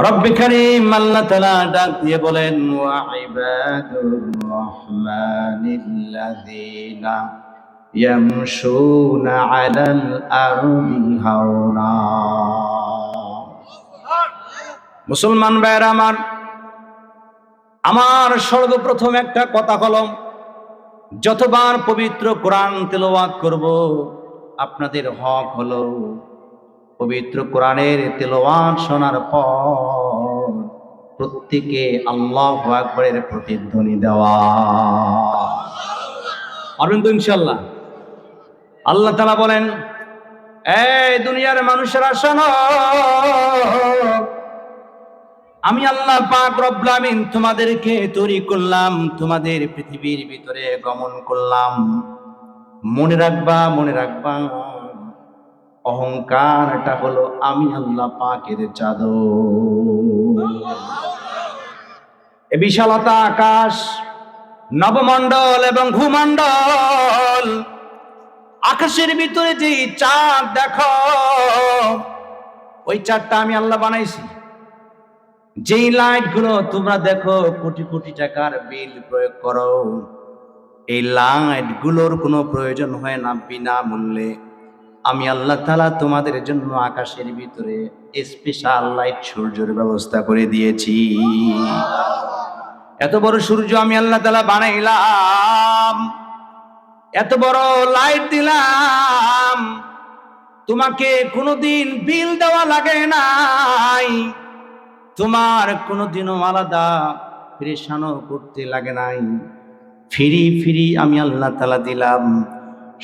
রব্বে কারীম আল্লাহ তাআলা ডাক দিয়ে বলেন, ওয়া ইবাদুর রহমানিল্লাযীনা ইয়ামশুনা আলাল আরদি হাওনা। মুসলমান ভাইরা আমার সর্বপ্রথম একটা কথা হলো, যতবার পবিত্র কোরআন তেলাওয়াত করব, আপনাদের হক হলো পবিত্র কোরআনের তেলাওয়াত শোনার পর প্রত্যেকে আল্লাহু আকবারের প্রতিধ্বনি দেওয়া। পারবেন তো ইনশাআল্লাহ? আল্লাহ তাআলা বলেন, এই দুনিয়ার মানুষেরা শোনো, আমি আল্লাহ পাক রব্বুল আমিন তোমাদেরকে তৈরি করলাম, তোমাদের পৃথিবীর ভিতরে গমন করলাম। মনে রাখবা অহংকারটা হলো আমি আল্লাহ পাকের চাদর। এ বিশালতা আকাশ, নবমণ্ডল এবং ভূমণ্ডল, আকাশের ভিতরে যে চাঁদ দেখো, ওই চাঁদটা আমি আল্লাহ বানাইছি। যেই লাইট গুলো তোমরা দেখো, কোটি কোটি টাকার বিল প্রয়োগ করো, এই লাইট গুলোর কোনো প্রয়োজন হয় না। বিনামূল্যে আমি আল্লাহ তাআলা তোমাদের জন্য আকাশের ভিতরে স্পেশাল লাইট সূর্যের ব্যবস্থা করে দিয়েছি। এত বড় সূর্য আমি আল্লাহ তাআলা বানাইলাম, এত বড় লাইট দিলাম, তোমাকে কোনোদিন বিল দেওয়া লাগে নাই, তোমার কোনোদিনও আলাদা পরেশানও করতে লাগে নাই। ফ্রি আমি আল্লাহ তাআলা দিলাম।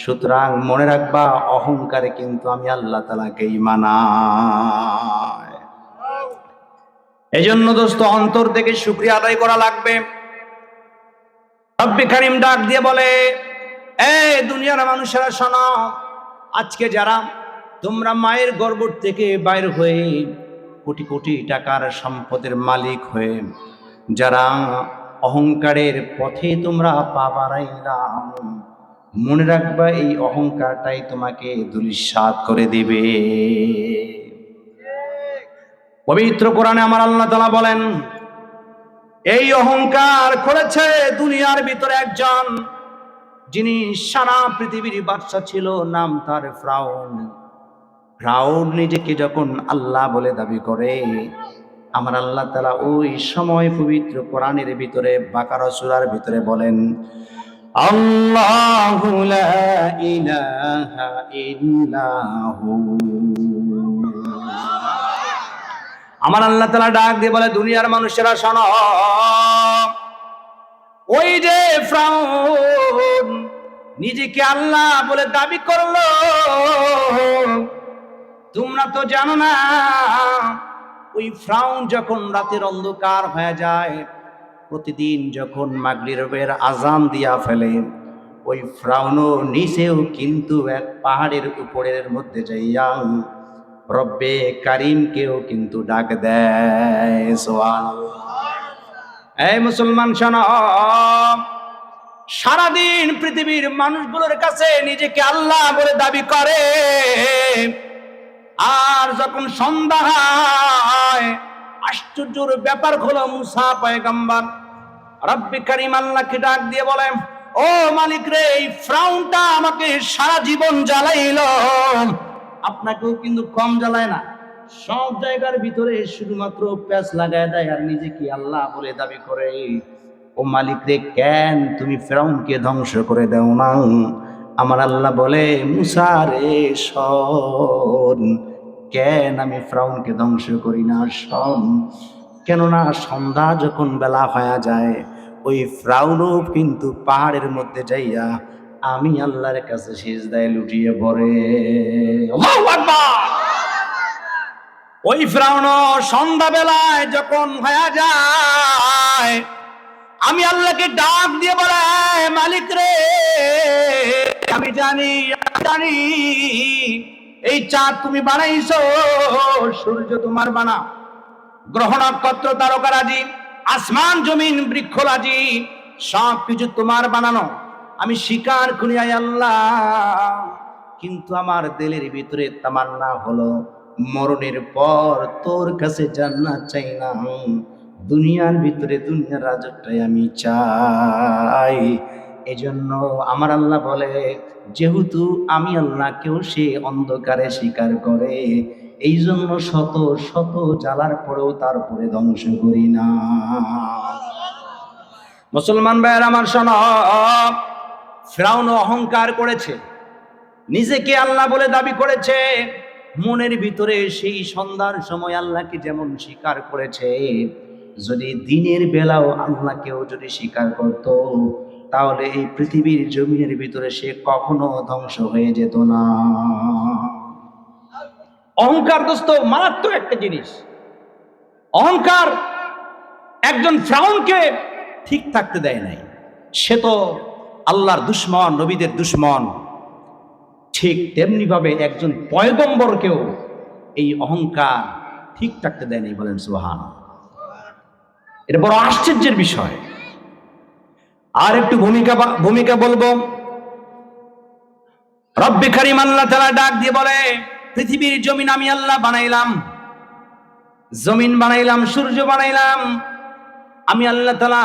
সুতরাং মনে রাখবা, অহংকারে কিন্তু আমি আল্লাহ তাআলাকেই মানাই। এজন্য দোস্ত, অন্তর থেকে শুকরিয়া আদায় করা লাগবে। রব্বে কারীম ডাক দিয়ে বলে, এই দুনিয়ার মানুষেরা শোনো, আজকে যারা তোমরা মায়ের গর্ভ থেকে বাইর হয়ে কোটি কোটি টাকার সম্পদের মালিক হয়ে যারা অহংকারের পথে তোমরা পা বাড়াইলাম, মনে রাখবা এই অহংকারটাই তোমাকে ধূলিসাৎ করে দিবে। পবিত্র কোরআনে আমার আল্লাহ তাআলা বলেন, এই অহংকার করেছে দুনিয়ার ভিতরে একজন, যিনি সারা পৃথিবীর বাদশা ছিল, নাম তার ফিরআউন। ফিরআউন নিজেকে যখন আল্লাহ বলে দাবি করে, আমার আল্লাহ তাআলা ওই সময় পবিত্র কোরআনের ভিতরে বাকারা সূরার ভিতরে বলেন, আল্লাহু লা ইলাহা ইল্লাহু। আমার আল্লাহ তাআলা ডাক দিয়ে বলে, দুনিয়ার মানুষেরা শোনো, ওই যে ফিরআউন নিজেকে আল্লাহ বলে দাবি করলো, তোমরা তো জানো না, ওই ফিরআউন যখন রাতের অন্ধকার হয়ে যায়, প্রতিদিন যখন মাগরিবের আযান দিয়া ফেলে, ওই ফিরআউনও নিচেও কিন্তু এক পাহাড়ের উপরের মধ্যে যাইয়া রব্বে কারীমকেও কিন্তু ডাক দেয়। সুবহানাল্লাহ। এই মুসলমান শোনো, সারাদিন পৃথিবীর মানুষগুলোর কাছে নিজেকে আল্লাহ বলে দাবি করে, আর যখন সন্ধ্যা হয়, আশ্চর্যের ব্যাপার হলো, মুসা পয়গম্বর রব্বে কারীম আল্লাহকে ডাক দিয়ে বলেন, ও মালিক রে, এই ফিরআউনটা আমাকে সারা জীবন জ্বালাইলো, আপনাকেও কিন্তু কম জ্বালায় না। সব জায়গার ভিতরে শুধুমাত্র প্যাঁচ লাগায় দেয় আর নিজেকে আল্লাহ বলে দাবি করে। ও মালিক রে, কেন তুমি ফিরআউনকে ধ্বংস করে দাও না? আমার আল্লাহ বলে, মুসা রে শোন, কেন আমি ফিরআউনকে ধ্বংস করি না, শোন। কেননা সন্ধ্যা যখন বেলা হয়ে যায়, ওই ফিরআউনও কিন্তু পাহাড়ের মধ্যে যাইয়া আমি আল্লাহর কাছে সিজদায় লুটিয়ে পড়ে। আল্লাহু আকবার। ওই ফিরআউন সন্ধ্যা বেলায় যখন হয়ে যায়, আমি আল্লাহকে ডাক দিয়ে বলে, মালিক রে, আমি জানি এই চাঁদ তুমি বানাইছো, সূর্য তোমার বানা, গ্রহ নক্ষত্র তারকারাজি, আসমান জমিন বৃক্ষরাজি, সব কিছু তোমার বানানো। আমি স্বীকার করি আয় আল্লাহ, কিন্তু আমার দিলের ভিতরে তামান্না হলো, মরণের পর তোর কাছে জান্নাত চাই না, দুনিয়ার ভিতরে দুনিয়ার রাজত্বই আমি চাই। এজন্য আমার আল্লাহ বলে, যেহেতু আমি আল্লাহকেও সে অন্ধকারে স্বীকার করে, এই জন্য শত শত জ্বালার পরেও তারপরে ধ্বংস করি না। মুসলমান ভাইয়ের আমার শোনো, ফিরআউন অহংকার করেছে, নিজেকে আল্লাহ বলে দাবি করেছে, মনের ভিতরে সেই সন্ধ্যার সময় আল্লাহকে যেমন স্বীকার করেছে, যদি দিনের বেলাও আল্লাহকেও যদি স্বীকার করত, তাহলে এই পৃথিবীর জমিনের ভিতরে সে কখনো ধ্বংস হয়ে যেত না। অহংকার দোস্ত মারাত্মক একটা জিনিস। অহংকার একজন ফিরআউনকে ঠিক থাকতে দেয় নাই। সে তো আল্লাহর দুশমন, নবীদের দুশমন। ঠিক তেমনি ভাবে একজন পয়গম্বরকেও এই অহংকার ঠিক থাকতে দেয় নাই। বলেন সুবহানাল্লাহ। এটা বড় আশ্চর্যের বিষয়। আর একটু ভূমিকা বলবো। রব্বে কারীম আল্লাহ তাআলা ডাক দিয়ে বলে, পৃথিবীর জমিন আমি আল্লাহ বানাইলাম, জমিন বানাইলাম, সূর্য বানাইলাম। আমি আল্লাহ তাআলা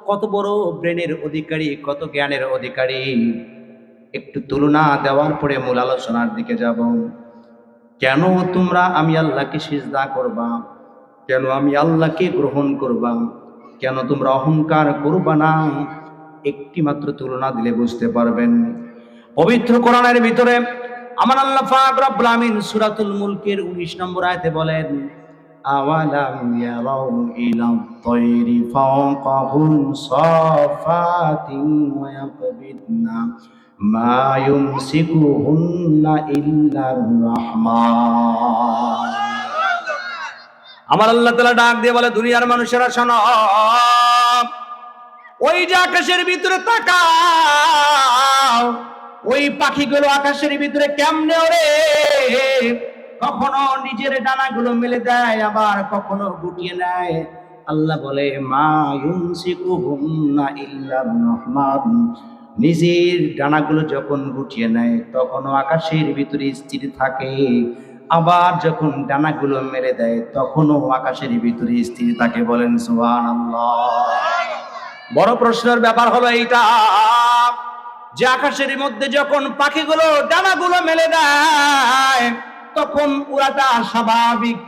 কত বড় ব্রেনের অধিকারী, কত জ্ঞানের অধিকারী। একটু তুলনা দেওয়ার পরে মূল আলোচনার দিকে যাব। কেন তোমরা আমি আল্লাহকে সিজদা করবা? কেন আমি আল্লাহকে গ্রহণ করবা? কেন তোমরা অহংকার করবা না? একটি মাত্র তুলনা দিলে বুঝতে পারবেন। পবিত্র কোরআনের ভিতরে আমার আল্লাহ পাক রব্বুল আমিন সূরাতুল মুলকের 19 নম্বর আয়াতে বলেন, আওয়ালাম ইয়ারাউ ইলাত তায়রি ফাওকাহুম সাফাতিন ওয়া ইয়াকবিদনা মা ইউমসিকুহুন্না ইল্লার রাহমান। আমার আল্লাহ তাআলা ডাক দিয়ে বলে, দুনিয়ার মানুষেরা শোনো, ওই যে আকাশের ভিতরে তাকাও, ওই পাখিগুলো আকাশের ভিতরে কেমনে ওড়ে, কখনো নিজের ডানাগুলো মেলে দেয়, আবার কখনো গুটিয়ে নেয়। আল্লাহ বলে, মা ইউমসিকুহুন্না ইল্লার রাহমান। নিজের ডানাগুলো যখন গুটিয়ে নেয় তখনও আকাশের ভিতরে স্থির থাকে, আবার যখন ডানাগুলো মেলে দেয় তখনও আকাশের ভিতরে স্থির থাকে। বলেন সুবহানাল্লাহ। বড় প্রশ্নের ব্যাপার হলো এইটা, যে আকাশের মধ্যে যখন পাখিগুলো ডানাগুলো মেলে দেয় তখন ওরাটা স্বাভাবিক,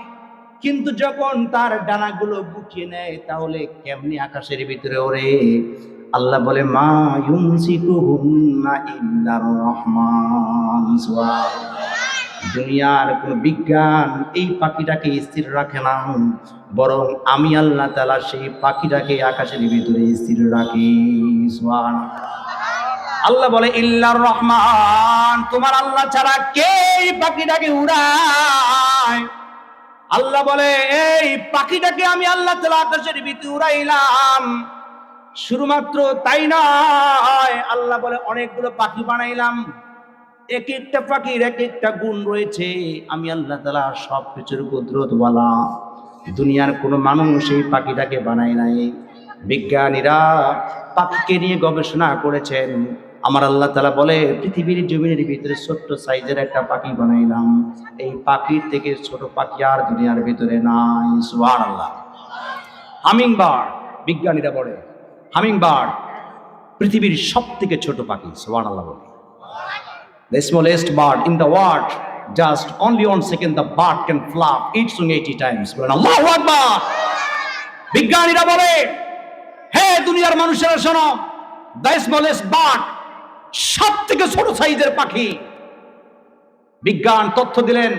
কিন্তু যখন তার ডানাগুলো গুটিয়ে নেয় তাহলে কেমনি আকাশের ভিতরে ওড়ে? আল্লাহ বলে, মা ইউমসিকুহুন্না ইল্লার রাহমান। দুনিয়ার কোন বিজ্ঞান এই পাখিটাকে স্থির রাখে না, বরং আমি আল্লাহ তাআলা সেই পাখিটাকে আকাশের ভিতরে স্থির রাখি। সুবহানাল্লাহ। আল্লাহ বলে, ইল্লার রহমান, তোমার আল্লাহ ছাড়া কে এই পাখিটাকে উড়ায়? আল্লাহ বলে, এই পাখিটাকে আমি আল্লাহ তাআলা আকাশের ভিতরে উড়াইলাম। শুধুমাত্র তাই নয়, আল্লাহ বলে অনেকগুলো পাখি বানাইলাম, এক একটা পাখির এক একটা গুণ রয়েছে। আমি আল্লাহ তাআলা সবকিছুর কুদরতওয়ালা। দুনিয়ার কোনো মানুষ এই পাখিটাকে বানায় নাই। বিজ্ঞানীরা পাখিকে নিয়ে গবেষণা করেছেন। আমার আল্লাহ তাআলা বলে, পৃথিবীর জমিনের ভিতরে ছোট্ট সাইজের একটা পাখি বানাইলাম। এই পাখির থেকে ছোট পাখি আর দুনিয়ার ভিতরে নাই। সুবহানাল্লাহ। হামিং বার্ড, বিজ্ঞানীরা বলে হামিং বার্ড পৃথিবীর সবথেকে ছোট পাখি। সুবহানাল্লাহ বলে, the smallest bird in the world, just only 1 second the bird can flap its wing 80 times. Allahu Akbar. বিজ্ঞানীরা বলে, হে দুনিয়ার মানুষেরা শোনো, the smallest bird, সবথেকে ছোট সাইজের পাখি। বিজ্ঞান তথ্য দিলেন,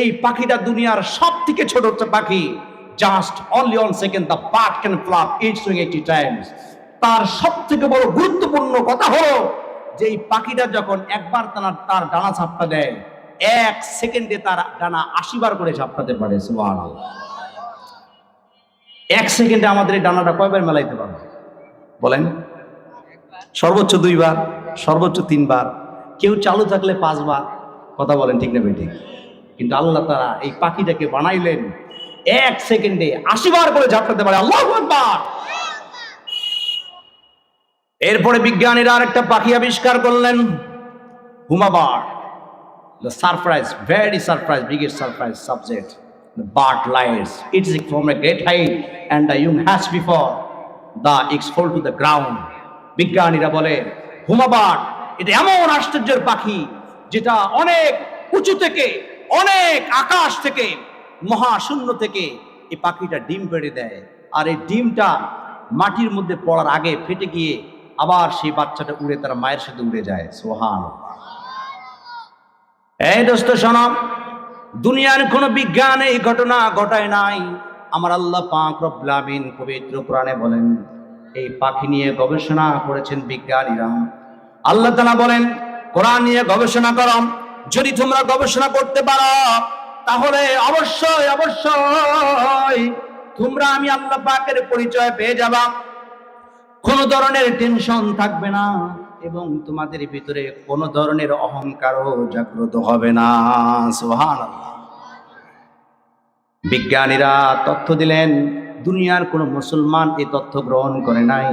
এই পাখিটা দুনিয়ার সবথেকে ছোট পাখি। just only 1 second the bird can flap its wing 80 times. তার সবথেকে বড় গুরুত্বপূর্ণ কথা হলো যে এই পাখিটা যখন একবার তার ডানা ঝাপটা দেয়, 1 সেকেন্ডে তার ডানা 80 বার করে ঝাপটাতে পারে। সুবহানাল্লাহ। 1 সেকেন্ডে আমাদের এই ডানাটা কয়বার মেলাইতে পারবে বলেন? সর্বোচ্চ 2 বার, সর্বোচ্চ 3 বার, কেউ চালু থাকলে 5 বার। কথা বলেন ঠিক না বেঠিক? কিন্তু আল্লাহ তাআলা এই পাখিটাকে বানাইলেন 1 সেকেন্ডে 80 বার করে ঝাপটাতে পারে। আল্লাহু আকবার। এরপরে বিজ্ঞানীরা আরেকটা পাখি আবিষ্কার করলেন, হুমা bird. The surprise, very surprise, biggest surprise subject. The bird lies. It is from a great height, and the young hatch before the eggs fall to the ground. বিজ্ঞানীরা বলে হুমাবার্ড এটা এমন আশ্চর্যের পাখি যেটা অনেক উঁচু থেকে, অনেক আকাশ থেকে, মহাশূন্য থেকে এই পাখিটা ডিম পেড়ে দেয়, আর এই ডিমটা মাটির মধ্যে পড়ার আগে ফেটে গিয়ে আবার সেই বাচ্চাটা উড়ে তার মায়ের সাথে উড়ে যায়। সুবহানাল্লাহ। এই দোস্ত শোনো, দুনিয়ার কোন বিজ্ঞান এই ঘটনা ঘটায় নাই। আমার আল্লাহ পাক রব্বুল আমিন পবিত্র কোরআনে বলেন, এই পাখি নিয়ে গবেষণা করেছেন বিজ্ঞানীরা। আল্লাহ তাআলা বলেন, কোরআন নিয়ে গবেষণা করো, যদি তোমরা গবেষণা করতে পারো তাহলে অবশ্যই অবশ্যই তোমরা আমি আল্লাহ পাকের পরিচয় পেয়ে যাবা। কোন ধরনের টেনশন থাকবে না এবং তোমাদের ভিতরে কোন ধরনের অহংকারও জাগ্রত হবে না। সুবহানাল্লাহ। বিজ্ঞানীরা তথ্য দিলেন, দুনিয়ার কোন মুসলমান এই তথ্য গ্রহণ করে নাই,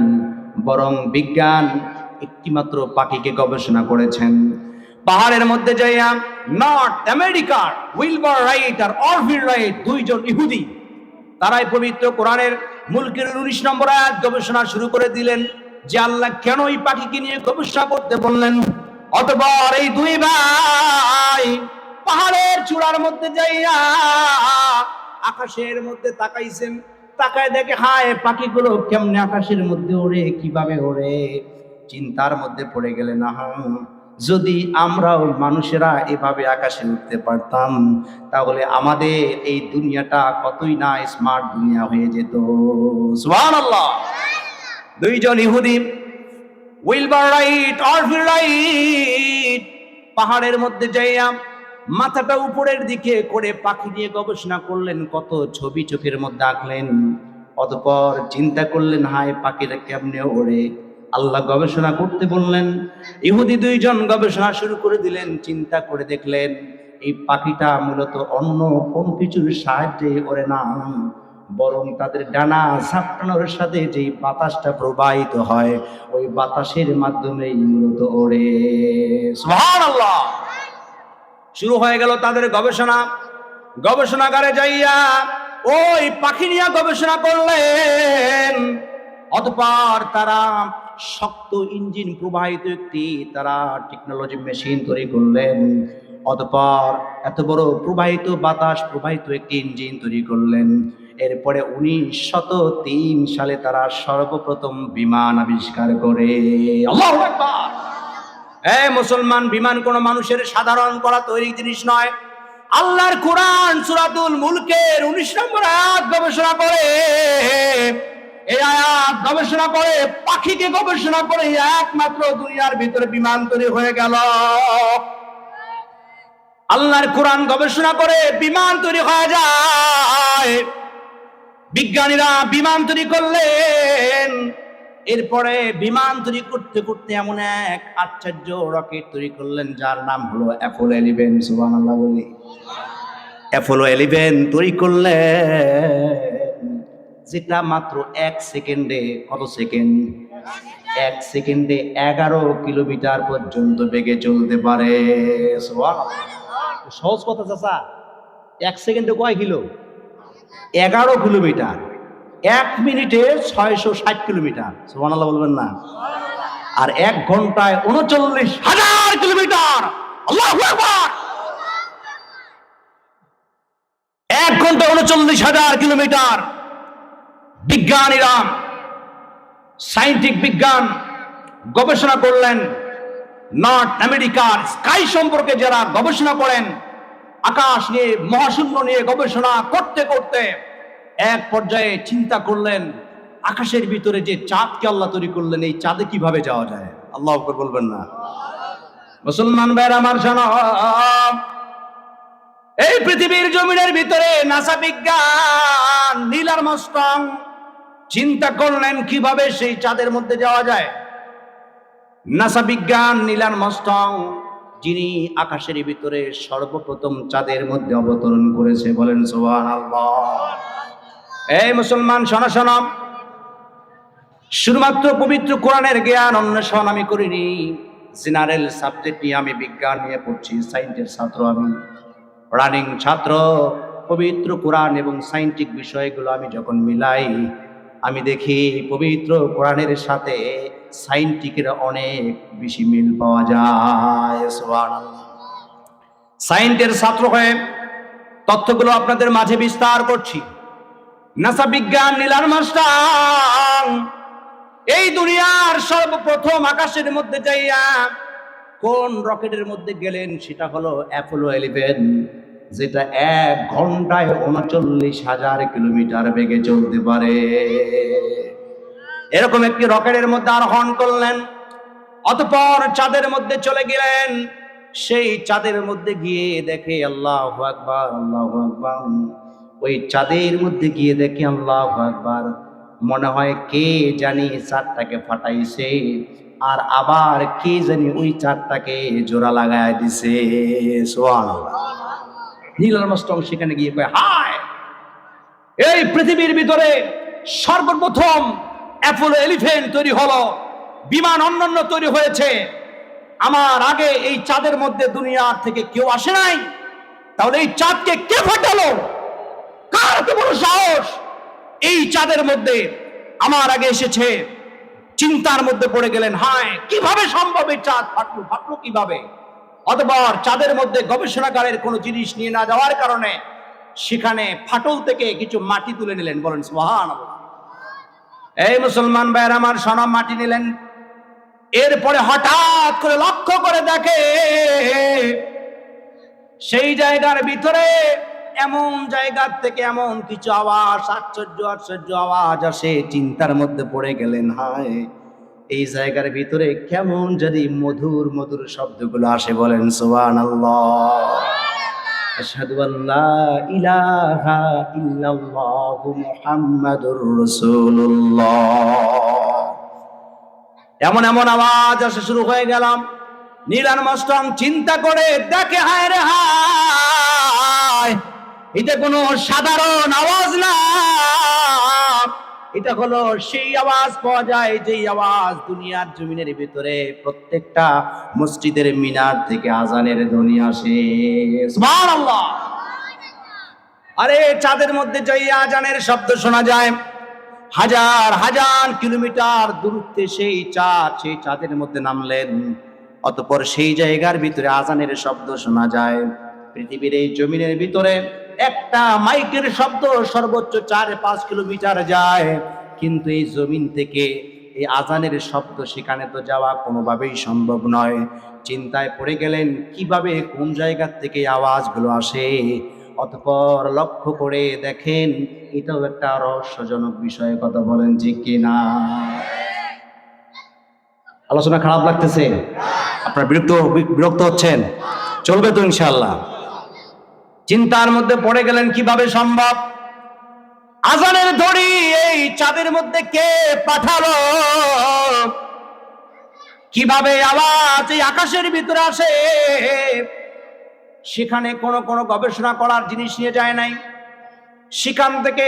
বরং বিজ্ঞান একটিমাত্র পাখিকে গবেষণা করেছেন। পাহাড়ের মধ্যে যাইয়া নর্থ আমেরিকার উইলবার রাইট আর অরভিল রাইট, দুইজন ইহুদি, তারাই পবিত্র কোরআনের মুলকের 19 নম্বর আয়াত গবেষণা শুরু করে দিলেন যে আল্লাহ কেন এই পাখিকে নিয়ে গবেষণা করতে বললেন। অতঃপর এই দুই ভাই পাহাড়ের চূড়ার মধ্যে যাইয়া আকাশের মধ্যে তাকাইছেন, তাকায় দেখে হায় পাখিগুলো কেমনে আকাশের মধ্যে ওড়ে, কিভাবে ওড়ে। চিন্তার মধ্যে পড়ে গেলেন, না যদি আমরাও মানুষেরা এভাবে আকাশে উঠতে পারতাম তাহলে আমাদের এই দুনিয়াটা কতই না স্মার্ট দুনিয়া হয়ে যেত। সুবহানাল্লাহ। দুইজন ইহুদি উইলবার রাইট অরভিল রাইট পাহাড়ের মধ্যে যাইয়া মাথাটা উপরের দিকে করে পাখি নিয়ে গবেষণা করলেন, কত ছবি চোখের মধ্যে আঁকলেন। অতঃপর চিন্তা করলেন হায় পাখিটা কেমনে ওড়ে। আল্লাহ গবেষণা করতে বললেন, ইহুদি দুইজন গবেষণা শুরু করে দিলেন। চিন্তা করে দেখলেন এই পাখিটা মূলত অন্য কোন কিছুর সাহায্যে ওড়ে না, বরং তাদের ডানা ঝাপটানোর সাথে যে বাতাসটা প্রবাহিত হয় ওই বাতাসের মাধ্যমেই মূলত ওড়ে। সুবহানাল্লাহ। শুরু হয়ে গেল তাদের গবেষণা। গবেষণাগারে যাইয়া ওই পাখি নিয়ে গবেষণা করলেন। অতঃপর তারা শক্ত ইঞ্জিন প্রবাহিত একটি তারা টেকনোলজি মেশিন তৈরি করলেন। অতঃপর এত বড় প্রবাহিত বাতাস প্রবাহিত একটি ইঞ্জিন তৈরি করলেন। এরপরে 1903 সালে তারা সর্বপ্রথম বিমান আবিষ্কার করে। আল্লাহু আকবার। এই মুসলমান, বিমান কোন মানুষের সাধারণ করা তৈরি জিনিস নয়। আল্লাহর কোরআন সূরাতুল মুলকের 19 নম্বর আয়াত গবেষণা করে, এই আয়াত গবেষণা করে, পাখিকে গবেষণা করে একমাত্র দুনিয়ার ভিতরে বিমান তৈরি হয়ে গেল। আল্লাহর কোরআন গবেষণা করে বিমান তৈরি হয়ে যায়। বিজ্ঞানীরা বিমান তৈরি করলেন। এরপরে বিমান তৈরি করতে করতে এমন এক আশ্চর্য রকেট তৈরি করলেন যার নাম হলো অ্যাপোলো 11। সুবহানাল্লাহ বলি। অ্যাপোলো 11 তৈরি করলেন, যেটা মাত্র 1 সেকেন্ডে, কত সেকেন্ড? 1 সেকেন্ডে 11 কিলোমিটার পর্যন্ত বেগে চলতে পারে। সহজ কথা চাচা, 1 সেকেন্ডে কয় কিলো? 11 কিলোমিটার। 1 মিনিটে 660 কিলোমিটার। সুবহানাল্লাহ বলবেন না? আর 1 ঘন্টায় 39,000 কিলোমিটার। আল্লাহু আকবার। 1 ঘন্টা 39,000 কিলোমিটার। বিজ্ঞানীরা, সায়েন্টিফিক বিজ্ঞান গবেষণা করলেন। নর্থ আমেরিকার স্কাই সম্পর্কে যারা গবেষণা করেন, আকাশ নিয়ে, মহাশূন্য নিয়ে গবেষণা করতে করতে এক পর্যায়ে চিন্তা করলেন আকাশের ভিতরে যে চাঁদকে আল্লাহ তৈরি করলেন, এই চাঁদে কিভাবে যাওয়া যায়। আল্লাহু আকবার বলবেন না? মুসলমান ভাইরা আমার শোনো, এই পৃথিবীর জমিনের ভিতরে নাসা বিজ্ঞান নীল আর্মস্ট্রং চিন্তা করলেন কিভাবে সেই চাঁদের মধ্যে যাওয়া যায়। নাসা বিজ্ঞান নীল আর্মস্ট্রং, যিনি আকাশের ভিতরে সর্বপ্রথম চাঁদের মধ্যে অবতরণ করেছে, বলেন সুবহানাল্লাহ। এই মুসলমান শোনো শোনো, শুধুমাত্র পবিত্র কোরআনের জ্ঞান অন্বেষণ আমি করিনি, জেনারেল সাবজেক্ট নিয়ে আমি বিজ্ঞান নিয়ে পড়ছি, সায়েন্সের ছাত্র আমি, রানিং ছাত্র। পবিত্র কোরআন এবং সায়েন্টিফিক বিষয়গুলো আমি যখন মিলাই, আমি দেখি পবিত্র কোরআনের সাথে সায়েন্টিফিকের অনেক বেশি মিল পাওয়া যায়। সুবহানাল্লাহ। সায়েন্সের ছাত্র হয়ে তথ্যগুলো আপনাদের মাঝে বিস্তার করছি। নাসা বিজ্ঞান নীলার মাস্টার এই দুনিয়ার সর্বপ্রথম আকাশের মধ্যে যাইয়া কোন রকেটের মধ্যে গেলেন, সেটা হলো অ্যাপোলো 11, যেটা 1 ঘন্টায় 39,000 কিলোমিটার বেগে চলতে পারে। এরকম একটি রকেটের মধ্যে আরোহণ করলেন, অতঃপর চাঁদের মধ্যে চলে গেলেন। সেই চাঁদের মধ্যে গিয়ে দেখে, আল্লাহু আকবার, আল্লাহু আকবার, ওই চাঁদের মধ্যে গিয়ে দেখে আল্লাহু আকবার, মনে হয় কে জানি চাঁদটাকে ফাটাইছে, আর আবার কে জানি ওই চাঁদটাকে জোড়া লাগায় দিছে। সুবহানাল্লাহ। নীল আর্মস্ট্রং সেখানে গিয়ে কয়, হায়, এই পৃথিবীর ভিতরে সর্বপ্রথম অ্যাপোলো 11 তৈরি হলো, বিমান অন্যান্য তৈরি হয়েছে, আমার আগে এই চাঁদের মধ্যে দুনিয়ার থেকে কেউ আসে নাই, তাহলে এই চাঁদকে কে ফাটালো? কার এত বড় সাহস এই চাঁদের মধ্যে আমার আগে এসেছে? চিন্তার মধ্যে পড়ে গেলেন, হায়, কিভাবে সম্ভব এই চাঁদ ফাটলো কিভাবে? অতঃপর চাঁদের মধ্যে গবেষণাগারের কোনো জিনিস নিয়ে না যাওয়ার কারণে সেখানে ফাটল থেকে কিছু মাটি তুলে নিলেন। বলেন সুবহানাল্লাহ। এই মুসলমান ভাইয়ের আমার, সোনা মাটি নিলেন। এরপরে হঠাৎ করে লক্ষ্য করে দেখে সেই জায়গার ভিতরে এমন জায়গার থেকে এমন কিছু আওয়াজ, আশ্চর্য আওয়াজ আসে। চিন্তার মধ্যে পড়ে গেলেন, হায়, এই জায়গার ভিতরে কেমন যদি মধুর মধুর শব্দগুলো আসে। বলেন সুবহানাল্লাহ। আশহাদু আল্লা ইলাহা ইল্লাল্লাহু মুহাম্মাদুর রাসূলুল্লাহ। এমন এমন আওয়াজ আসা শুরু হয়ে গেলাম। নীল আর্মস্ট্রং চিন্তা করে দেখে, হায় রে হায়, এটা কোনো সাধারণ আওয়াজ না, এটা হলো সেই আওয়াজ পাওয়া যায় যেই আওয়াজ দুনিয়ার জমিনের ভিতরে প্রত্যেকটা মসজিদের মিনার থেকে আজানের ধ্বনি আসে। সুবহানাল্লাহ। আরে চাঁদের মধ্যে যেই আজানের শব্দ শোনা যায়, হাজার হাজার কিলোমিটার দূরত্বে সেই চাঁদের মধ্যে নামলেন। অতঃপর সেই জায়গার ভিতরে আজানের শব্দ শোনা যায়। পৃথিবীর এই জমিনের ভিতরে একটা মাইকের শব্দ সর্বোচ্চ 4-5 কিলোমিটার যায়, কিন্তু এই জমিন থেকে এই আজানের শব্দ সেখানে তো যাওয়া কোনোভাবেই সম্ভব নয়। চিন্তায় পড়ে গেলেন, কিভাবে কোন জায়গা থেকে আওয়াজগুলো আসে। অতঃপর লক্ষ্য করে দেখেন, এটাও একটা রহস্যজনক বিষয়। কথা বলেন ঠিক কিনা? আলোচনা খারাপ লাগতেছে? আপনারা বিরক্ত হচ্ছেন? চলবে তো ইনশাআল্লাহ। চিন্তার মধ্যে পড়ে গেলেন, কিভাবে সম্ভব? আজানের ধ্বনি এই চাঁদের মধ্যে কে পাঠালো? কিভাবে আওয়াজ এই আকাশের ভিতরে আসে? সেখানে কোনো গবেষণা করার জিনিস নিয়ে যায় নাই। সেখান থেকে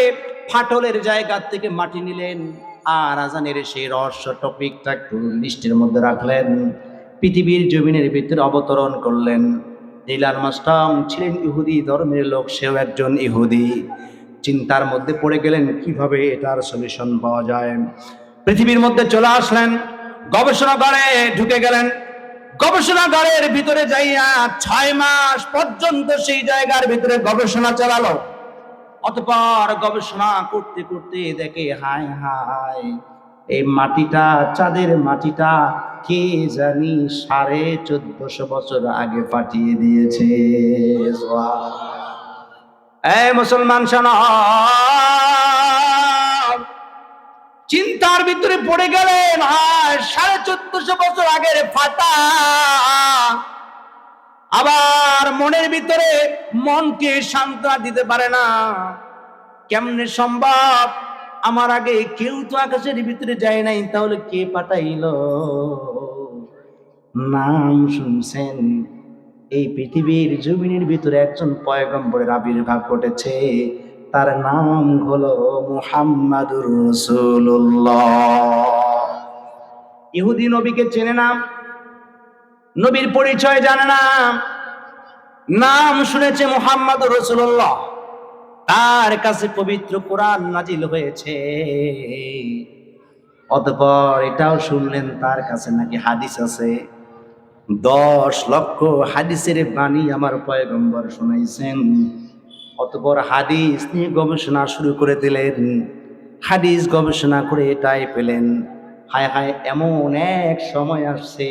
ফাটলের জায়গা থেকে মাটি নিলেন, আর আজানের সেই রহস্য টপিকটা একটু লিস্টের মধ্যে রাখলেন। পৃথিবীর জমিনের ভিতরে অবতরণ করলেন। নীল আর্মস্ট্রং ছিলেন ইহুদি ধর্মের লোক, সেও একজন ইহুদি। চিন্তার মধ্যে পড়ে গেলেন, কিভাবে এটার সলিউশন পাওয়া যায়। পৃথিবীর মধ্যে চলে আসলেন, গবেষণাগারে ঢুকে গেলেন। গবেষণাগারের ভিতরে যাইয়া 6 মাস পর্যন্ত সেই জায়গার ভিতরে গবেষণা চালালো। অতঃপর গবেষণা করতে করতে দেখে, হায় হায়, এই মাটিটা, চাঁদের মাটিটা কে জানি 1450 বছর আগে পাঠিয়ে দিয়েছে। এই মুসলমান শোনো, চিন্তার ভিতরে পড়ে গেলেন, 1450 বছর আগের ফাটা। আবার মনের ভিতরে মনকে সান্ত্বনা দিতে পারে না, কেমনে সম্ভব? আমার আগে কেউ তো আকাশের ভিতরে যায় নাই, তাহলে কে পাঠাইলো? নাম শুনছেন, এই পৃথিবীর জমিনের ভিতরে একজন পয়গম্বরের আবির্ভাব ঘটেছে, তার নাম হলো মুহাম্মাদুর রাসূলুল্লাহ। ইহুদি নবীকে চেনে না, নবীর পরিচয় জানে না, নাম শুনেছে মুহাম্মদ রাসূলুল্লাহ, তার কাছে পবিত্র কোরআন নাজিল হয়েছে, অতঃপর এটাও শুনলেন তার কাছে নাকি হাদিস আছে। 10 লক্ষ হাদিসের বাণী আমার পয়গম্বর শোনাইছেন। অতঃপর হাদিস নিয়ে গবেষণা শুরু করে দিলেন। হাদিস গবেষণা করে এটাই পেলেন, হায় হায় এমন এক সময় আসছে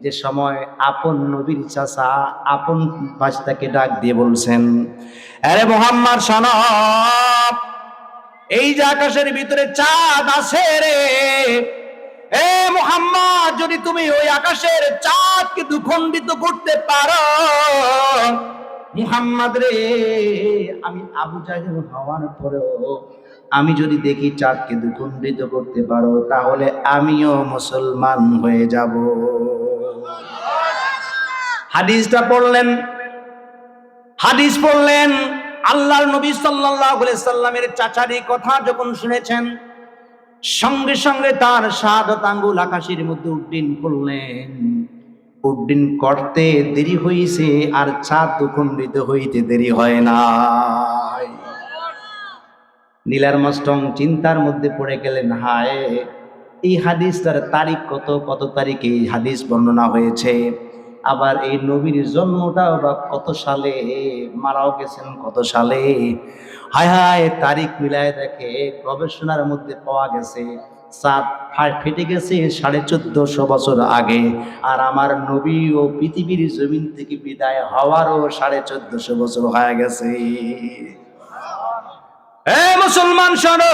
যে সময় আপন নবীর চাচা আপন বাচ্চাকে ডাক দিয়ে বলছেন, আরে মুহাম্মদ শোনো, এই যে আকাশের ভিতরে চাঁদ আছে রে, এ মুহাম্মদ, যদি তুমি ওই আকাশের চাঁদকে দুখণ্ডিত করতে পারো, মুহাম্মদ রে, আমি আবু জাহেল হওয়ার পরেও আমি যদি দেখি চাঁদকে দুখণ্ডিত করতে পারো, তাহলে আমিও মুসলমান হয়ে যাব। হাদিসটা পড়লেন, হাদিস পড়লেন। আল্লাহর নবী সাল্লাল্লাহু আলাইহি সাল্লামের চাচার এই কথা যখন শুনেছেন, সঙ্গে সঙ্গে তার শাহাদাত আঙ্গুল আকাশের মধ্যে উড্ডীন করলেন। উড্ডীন করতে দেরি হইছে, আর চাঁদ দুখণ্ডিত হইতে দেরি হয় না। নীলার মাস্টং চিন্তার মধ্যে পড়ে গেলেন, হায়, এই হাদিসটার তারিখ কত, কত তারিখে এই হাদিস বর্ণনা হয়েছে, আবার এই নবীর জন্মটাও বা কত সালে, মারাও গেছেন কত সালে। হায় হায়, তারিখ মিলায় দেখে গবেষণার মধ্যে পাওয়া গেছে চাঁদ ফেটে গেছে 1450 বছর আগে, আর আমার নবী ও পৃথিবীর জমিন থেকে বিদায় হওয়ারও 1450 বছর হয়ে গেছে। এ মুসলমান শোনো,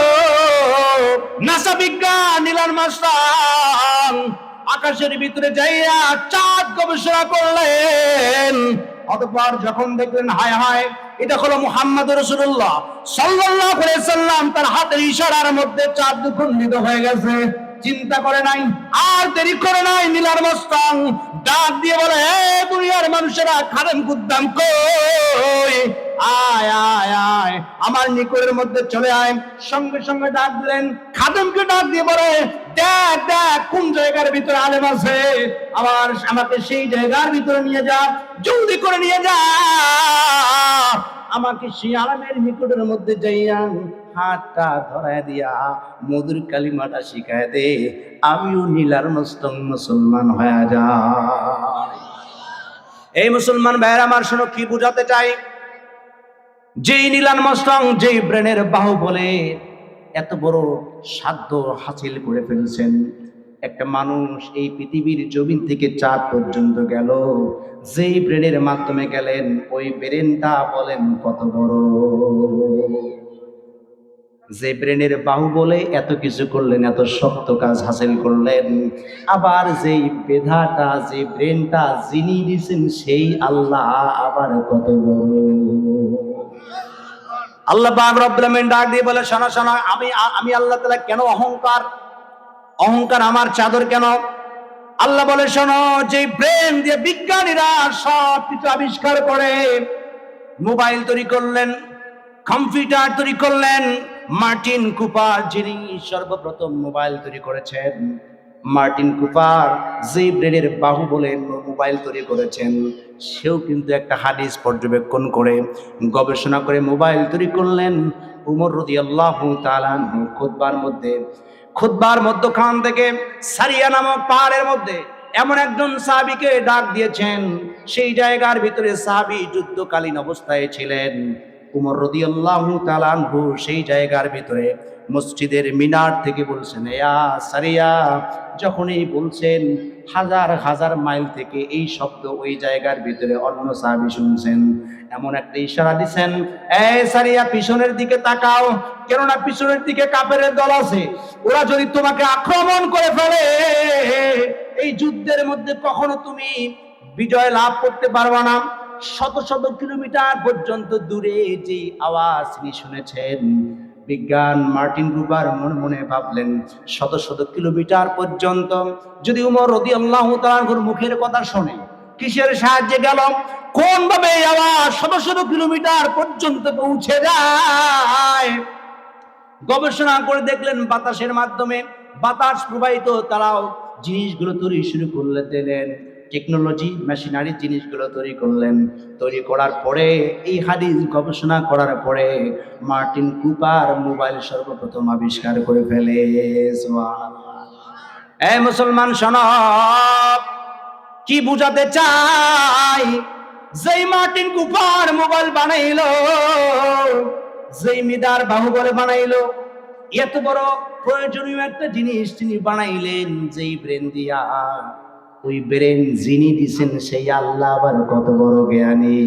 নাসা বিজ্ঞান ইলান মাস্টার আকাশের ভিতরে যাইয়া চাঁদ গবেষণা করলেন। অতঃপর যখন দেখলেন, হায় হায়, এটা হলো মুহাম্মদ রাসূলুল্লাহ সাল্লাল্লাহু আলাইহি সাল্লাম, তার হাতের ইশারার মধ্যে চাঁদ দুখণ্ডিত হয়ে গেছে। চিন্তা করে নাই, আর দেরি করে নাই, নীলার মস্তাং ডাক দিয়ে বলে, হে দুনিয়ার মানুষেরা, খাদেম কুদ্দাম কই, আয় আয় আয়, আমার নিকটের মধ্যে চলে আয়। সঙ্গে সঙ্গে ডাক দিলেন, খাদেমকে ডাক দিয়ে বলে, দেখ দেখ কোন জায়গার ভিতরে আলেম আছে, আবার আমাকে সেই জায়গার ভিতরে নিয়ে যা, জলদি করে নিয়ে যা, আমাকে সেই আলেমের নিকটের মধ্যে যাইয়া হাতটা ধরায় দিয়া মধুর কালিমাটা শিখায় দে, আমিও নীলার মস্তং মুসলমান হয়ে যাই। এই মুসলমান ভাইয়ের আমার, শোনো, কি বুঝাতে চাই, যেই নীলান মস্তং, যেই ব্রেনের বাহুবলে এত বড় সাধ্য হাসিল করে ফেলছেন, একটা মানুষ এই পৃথিবীর জমিন থেকে চাঁদ পর্যন্ত গেল, যেই ব্রেনের মাধ্যমে গেলেন, ওই ব্রেনটা বলেন কত বড়, যে ব্রেনের বাহুবলে এত কিছু করলেন, এত শক্ত কাজ হাসিল করলেন, আবার যেই বেধাটা, যে ব্রেনটা যিনি দিয়েছেন সেই আল্লাহ আবার কত বড়। আল্লাহ পাক রব্বুল আলামিন ডাক দিয়ে বলে, শোনো শোনো, আমি আল্লাহ তাআলা কেন অহংকার, অহংকার আমার চাদর কেন? আল্লাহ বলে, শোনো, যে ব্রেন দিয়ে বিজ্ঞানীরা সব কিছু আবিষ্কার করে, মোবাইল তৈরি করলেন, কম্পিউটার তৈরি করলেন, মার্টিন কুপার যিনি সর্বপ্রথম মোবাইল তৈরি করেছেন, মার্টিন কুপার যে ব্রেনের বাহুবলে মোবাইল তৈরি করেছেন, সেও কিন্তু একটা হাদিস পর্যবেক্ষণ করে গবেষণা করে মোবাইল তৈরি করলেন। উমর রাদিয়াল্লাহু তাআলা আনহু খুতবার মধ্যখান থেকে সারিয়া নামক পাহাড়ের মধ্যে এমন একজন সাহাবীকে ডাক দিয়েছেন, সেই জায়গার ভিতরে সাহাবী যুদ্ধকালীন অবস্থায় ছিলেন। উমর রাদিয়াল্লাহু তাআলা আনহু সেই জায়গার ভিতরে মসজিদের মিনার থেকে বলছেন, ইয়া সারিয়া, যখনই বলছেন হাজার হাজার মাইল থেকে এই শব্দ ওই জায়গার ভিতরে অন্য সাহাবী শুনছেন, এমন একটা ইশারা দিছেন, এ সারিয়া, পিছনের দিকে তাকাও, কেননা পিছনের দিকে কাফেরের দল আছে, ওরা যদি তোমাকে আক্রমণ করে ফেলে, এই যুদ্ধের মধ্যে কখনো তুমি বিজয় লাভ করতে পারবে না। শত শত কিলোমিটার পর্যন্ত দূরে যে আওয়াজ তিনি শুনেছেন, বিজ্ঞান মার্টিন কুপার মনে মনে ভাবলেন, শত শত কিলোমিটার পর্যন্ত যদি উমর রাদিয়াল্লাহু তাআলার মুখের কথা শোনে, কিসের সাহায্যে গেল, কোন ভাবে এই আওয়াজ শত শত কিলোমিটার পর্যন্ত পৌঁছে যায়। গবেষণা করে দেখলেন, বাতাসের মাধ্যমে বাতাস প্রবাহিত, তারাও জিনিসগুলো তৈরি শুরু করলে দিলেন। টেকনোলজি মেশিনারি জিনিসগুলো তৈরি করলেন। তৈরি করার পরে এই হাদিস গবেষণা করার পরে মার্টিন কুপার মোবাইল সর্বপ্রথম আবিষ্কার করে ফেলে। সুবহানাল্লাহ। এই মুসলমান শোনো, কি বুঝাতে চাই? যেই মার্টিন কুপার মোবাইল বানাইলো, যেই মিদার বাহুবলে বানাইলো, এত বড় প্রয়োজনীয় একটা জিনিস তিনি বানাইলেন যেই ব্রেন দিয়া, ওই ব্রেন যিনি দিছেন সেই আল্লাহ আবার কত বড় জ্ঞানী।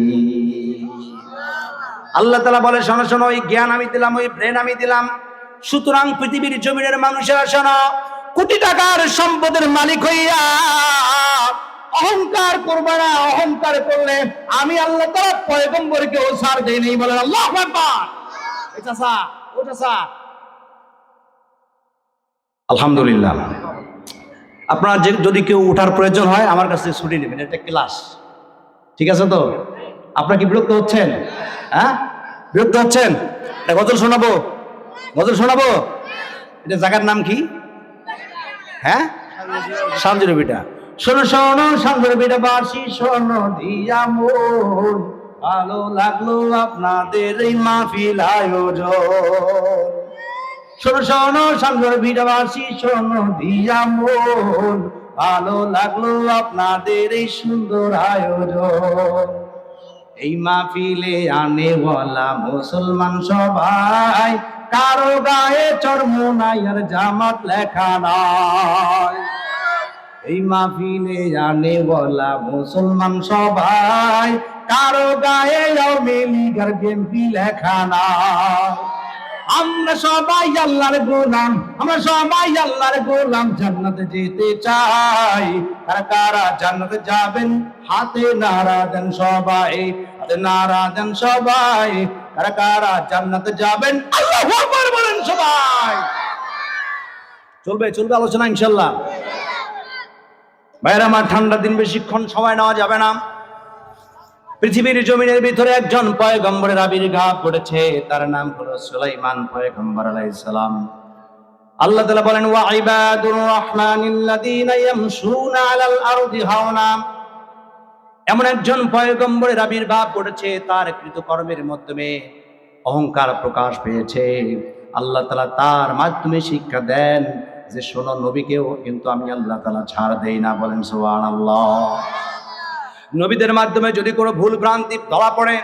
আল্লাহ তাআলা বলে, শোনো শোনো, ওই জ্ঞান আমি দিলাম, ওই ব্রেন আমি দিলাম। সুতরাং পৃথিবীর জমিনের মানুষেরা শোনো, কোটি টাকার সম্পদের মালিক হইয়া অহংকার করবে না। অহংকার করলে আমি আল্লাহ তাআলা পয়গম্বরকেও ছাড় দেই নাই। বলেন আল্লাহু আকবার। এটা সা ওটা সা। আলহামদুলিল্লাহ। আপনারা যদি কেউ ওঠার প্রয়োজন হয় আমার কাছে ছুটি নেবেন, এটা ক্লাস, ঠিক আছে তো? আপনারা কি বিরক্ত হচ্ছেন? হ্যাঁ, বিরক্ত হচ্ছেন? এটা গজল শোনাবো, গজল শোনাবো। এটা জায়গার নাম কি? হ্যাঁ, সামজুরবিটা। শোনো শোনো সামজুরবিটা বাসি শোনো দিয়া মন, ভালো লাগলো আপনাদের এই মাহফিল আয়োজন। শোনো শোনো সামজুরবিটা বাসি শোনো দিয়া মন, ভালো লাগলো আপনাদের এই সুন্দর আয়োজন। এই মাহফিলে আনেওয়ালা মুসলমান সবাই, কারো গায়ে চর্ম নাই আর জামাত লেখা নাই। এই মাহফিলে আনেওয়ালা মুসলমান সবাই, কারো গায়ে আওয়ামী লীগ আর বিএনপি লেখা নাই। আমরা সবাই আল্লাহর গোলাম, আমরা সবাই আল্লাহর গোলাম, জান্নাতে যেতে চাই। কারা কারা জান্নাতে যাবেন হাতে নারা দেন সবাই, হাতে নারা দেন সবাই। কারা কারা জান্নাতে যাবেন আল্লাহু আকবার বলেন সবাই। চলবে চলবে আলোচনা ইনশাআল্লাহ। ভাইরা আমার, ঠান্ডা দিন বেশিক্ষণ সময় নেওয়া যাবে না। পৃথিবীর জমিনের ভিতরে একজন পয়গম্বরের আবির্ভাব ঘটেছে, তার নাম হলো সুলাইমান পয়গম্বর আলাইহিস সালাম। আল্লাহ তাআলা বলেন, ওয়া ইবাদুর রহমানিল্লাযীনা ইয়ামশুনা আলাল আরদি হাওনা। এমন একজন পয়গম্বরের আবির্ভাব ঘটেছে, তার কৃতকর্মের মাধ্যমে অহংকার প্রকাশ পেয়েছে। আল্লাহ তাআলা তার মাধ্যমে শিক্ষা দেন যে শোনো, নবীকেও কিন্তু আমি আল্লাহ তাআলা ছাড় দেই না। বলেন সুবহানাল্লাহ। নবীদের মাধ্যমে যদি কোনো ভুল ভ্রান্তি ধরা পড়ে,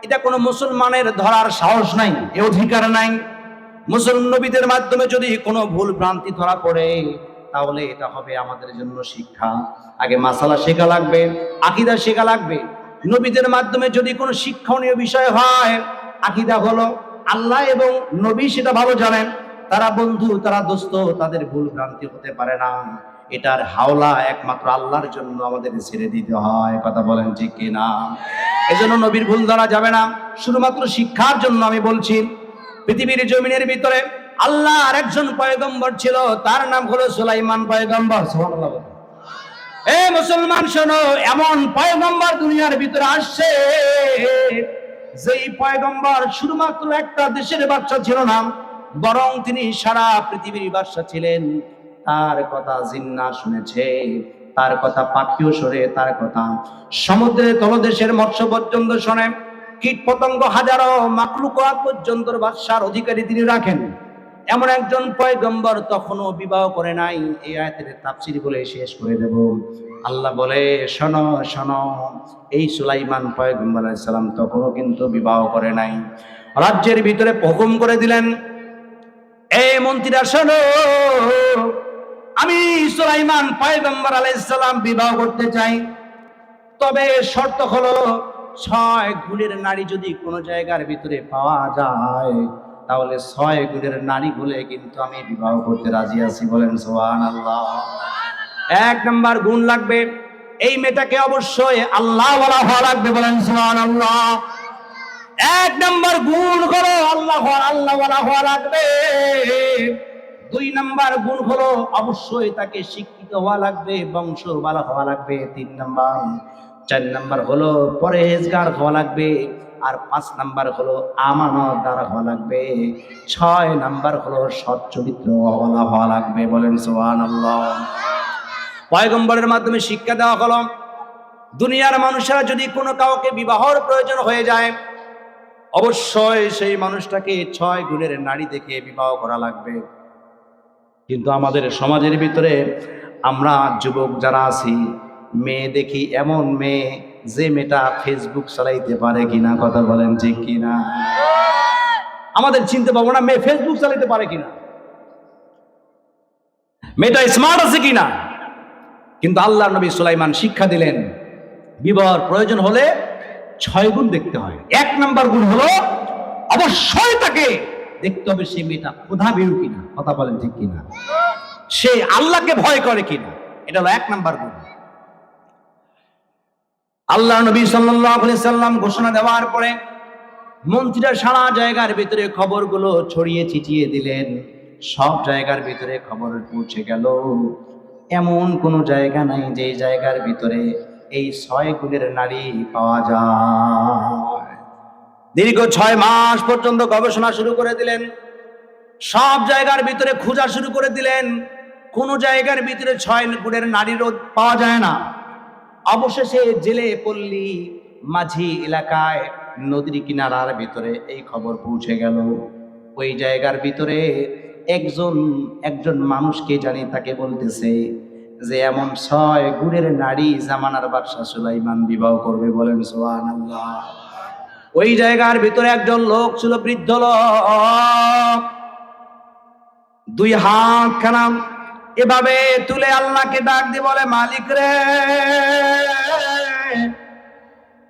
এটা কোনো মুসলমানের ধরার সাহস নাই, এ অধিকার নাই। নবীদের মাধ্যমে যদি কোনো ভুল ভ্রান্তি ধরা পড়ে, তাহলে এটা হবে আমাদের জন্য শিক্ষা। আগে মাসালা শেখা লাগবে, আকীদা শেখা লাগবে। নবীদের মাধ্যমে যদি কোনো শিক্ষণীয় বিষয় হয়, আকীদা হলো আল্লাহ এবং নবী সেটা ভালো জানেন, তারা বন্ধু, তারা দোস্ত, তাদের ভুল ভ্রান্তি হতে পারে না। এটার হাওলা একমাত্র আল্লাহর জন্য আমাদের ছেড়ে দিতে হয়। কথা বলেন ঠিক কিনা? এজন্য নবীর ভুল ধরা যাবে না। শুধুমাত্র শিক্ষার জন্য আমি বলছি। পৃথিবীর জমিনের ভিতরে আল্লাহর একজন পয়গম্বর ছিল, তার নাম হলো সুলাইমান পয়গম্বর। সুবহানাল্লাহ। এ মুসলমান শোনো, এমন পয়গম্বর দুনিয়ার ভিতরে আসছে, যেই পয়গম্বর শুধুমাত্র একটা দেশের বাদশা ছিল না, বরং তিনি সারা পৃথিবীর বাদশা ছিলেন। তার কথা জিন্না শুনেছে, তার কথা পাখিও শোনে, তার কথা সমুদ্রের তলদেশের মৎস্য পর্যন্ত শোনে, কীট পতঙ্গ হাজারো মাখলুকাত পর্যন্ত বাদশার অধিকারী তিনি রাখেন। এমন একজন পয়গম্বর তখনও বিবাহ করে নাই। এই আয়াতের তাফসীর বলে শেষ করে দেব। আল্লাহ বলে, শোনো শোনো, এই সুলাইমান পয়গম্বর আলাইহিস সালাম তখনও কিন্তু বিবাহ করে নাই। রাজ্যের ভিতরে হুকুম করে দিলেন, এই মন্ত্রীরা শোনো, আমি সুলাইমান পয়গম্বর আলাইহিস সালাম বিবাহ করতে চাই, তবে শর্ত হলো 6 গুণের নারী যদি কোনো জায়গার ভিতরে পাওয়া যায়, তাহলে 6 গুণের নারী হলে কিন্তু আমি বিবাহ করতে রাজি আছি। বলেন সুবহানাল্লাহ। 1 নাম্বার গুণ লাগবে, এই মেয়েটাকে অবশ্যই আল্লাহওয়ালা হওয়া লাগবে। বলেন সুবহানাল্লাহ। 1 নাম্বার গুণ হলো আল্লাহওয়ালা হওয়া লাগবে। 2 নাম্বার গুণ হলো অবশ্যই তাকে শিক্ষিত হওয়া লাগবে, বংশওয়ালা হওয়া লাগবে। 3 নাম্বার, 4 নাম্বার হলো পরহেজগার হওয়া লাগবে, আর 5 নাম্বার হলো আমানতদার হওয়া লাগবে। 6 নাম্বার হলো সৎ চরিত্রওয়ালা হওয়া লাগবে। বলেন সুবহানাল্লাহ। পয়গম্বরের মাধ্যমে শিক্ষা দেওয়া হলো দুনিয়ার মানুষেরা যদি কোনো কাউকে বিবাহর প্রয়োজন হয়ে যায়, অবশ্যই সেই মানুষটাকে 6 গুণের নারী দেখে বিবাহ করা লাগবে। কিন্তু আমাদের সমাজের ভিতরে আমরা যুবক যারা আছি, মেয়ে দেখি এমন মেয়ে যে মেয়েটা ফেসবুক চালাইতে পারে কিনা, কথা বলেন ঠিক কিনা? আমাদের চিনতে পারবো না মেয়ে ফেসবুক চালাইতে পারে কিনা, মেয়েটা স্মার্ট আছে কিনা। কিন্তু আল্লাহ নবী সুলাইমান শিক্ষা দিলেন, বিবাহের প্রয়োজন হলে 6 গুণ দেখতে হয়। 1 নাম্বার গুণ হলো অবশ্যই তাকে দেখতে হবে সে মেয়েটা ক্ষুধাভীরু কিনা, কথা বলেন ঠিক কিনা, সে আল্লাহকে ভয় করে কিনা, এটা হলো 1 নাম্বার গুণ। আল্লাহ নবী সাল্লাল্লাহু আলাইহি সাল্লাম ঘোষণা দেওয়ার পরে মন্ত্রীরা সারা জায়গার ভিতরে খবরগুলো ছড়িয়ে ছিটিয়ে দিলেন। সব জায়গার ভিতরে খবর পৌঁছে গেল। এমন কোনো জায়গা নাই যে জায়গার ভিতরে এই 6 গুণের নারী পাওয়া যায়। দীর্ঘ 6 মাস পর্যন্ত গবেষণা শুরু করে দিলেন, সব জায়গার ভিতরে খোঁজা শুরু করে দিলেন, কোন জায়গার ভিতরে 6 গুণের নারীরও পাওয়া যায় না। অবশেষে জেলে পল্লী মাঝি এলাকায় নদীর কিনারার ভিতরে এই খবর পৌঁছে গেল। ওই জায়গার ভিতরে একজন মানুষকে জানি তাকে বলতেছে যে এমন 6 গুণের নারী জামানার বাদশা সুলাইমান বিবাহ করবে, বলেন সুবহানাল্লাহ। ওই জায়গার ভিতরে একজন লোক ছিল, বৃদ্ধ লোক, 2 হাত খানা এভাবে তুলে আল্লাহকে ডাক দিয়ে বলে, মালিক রে,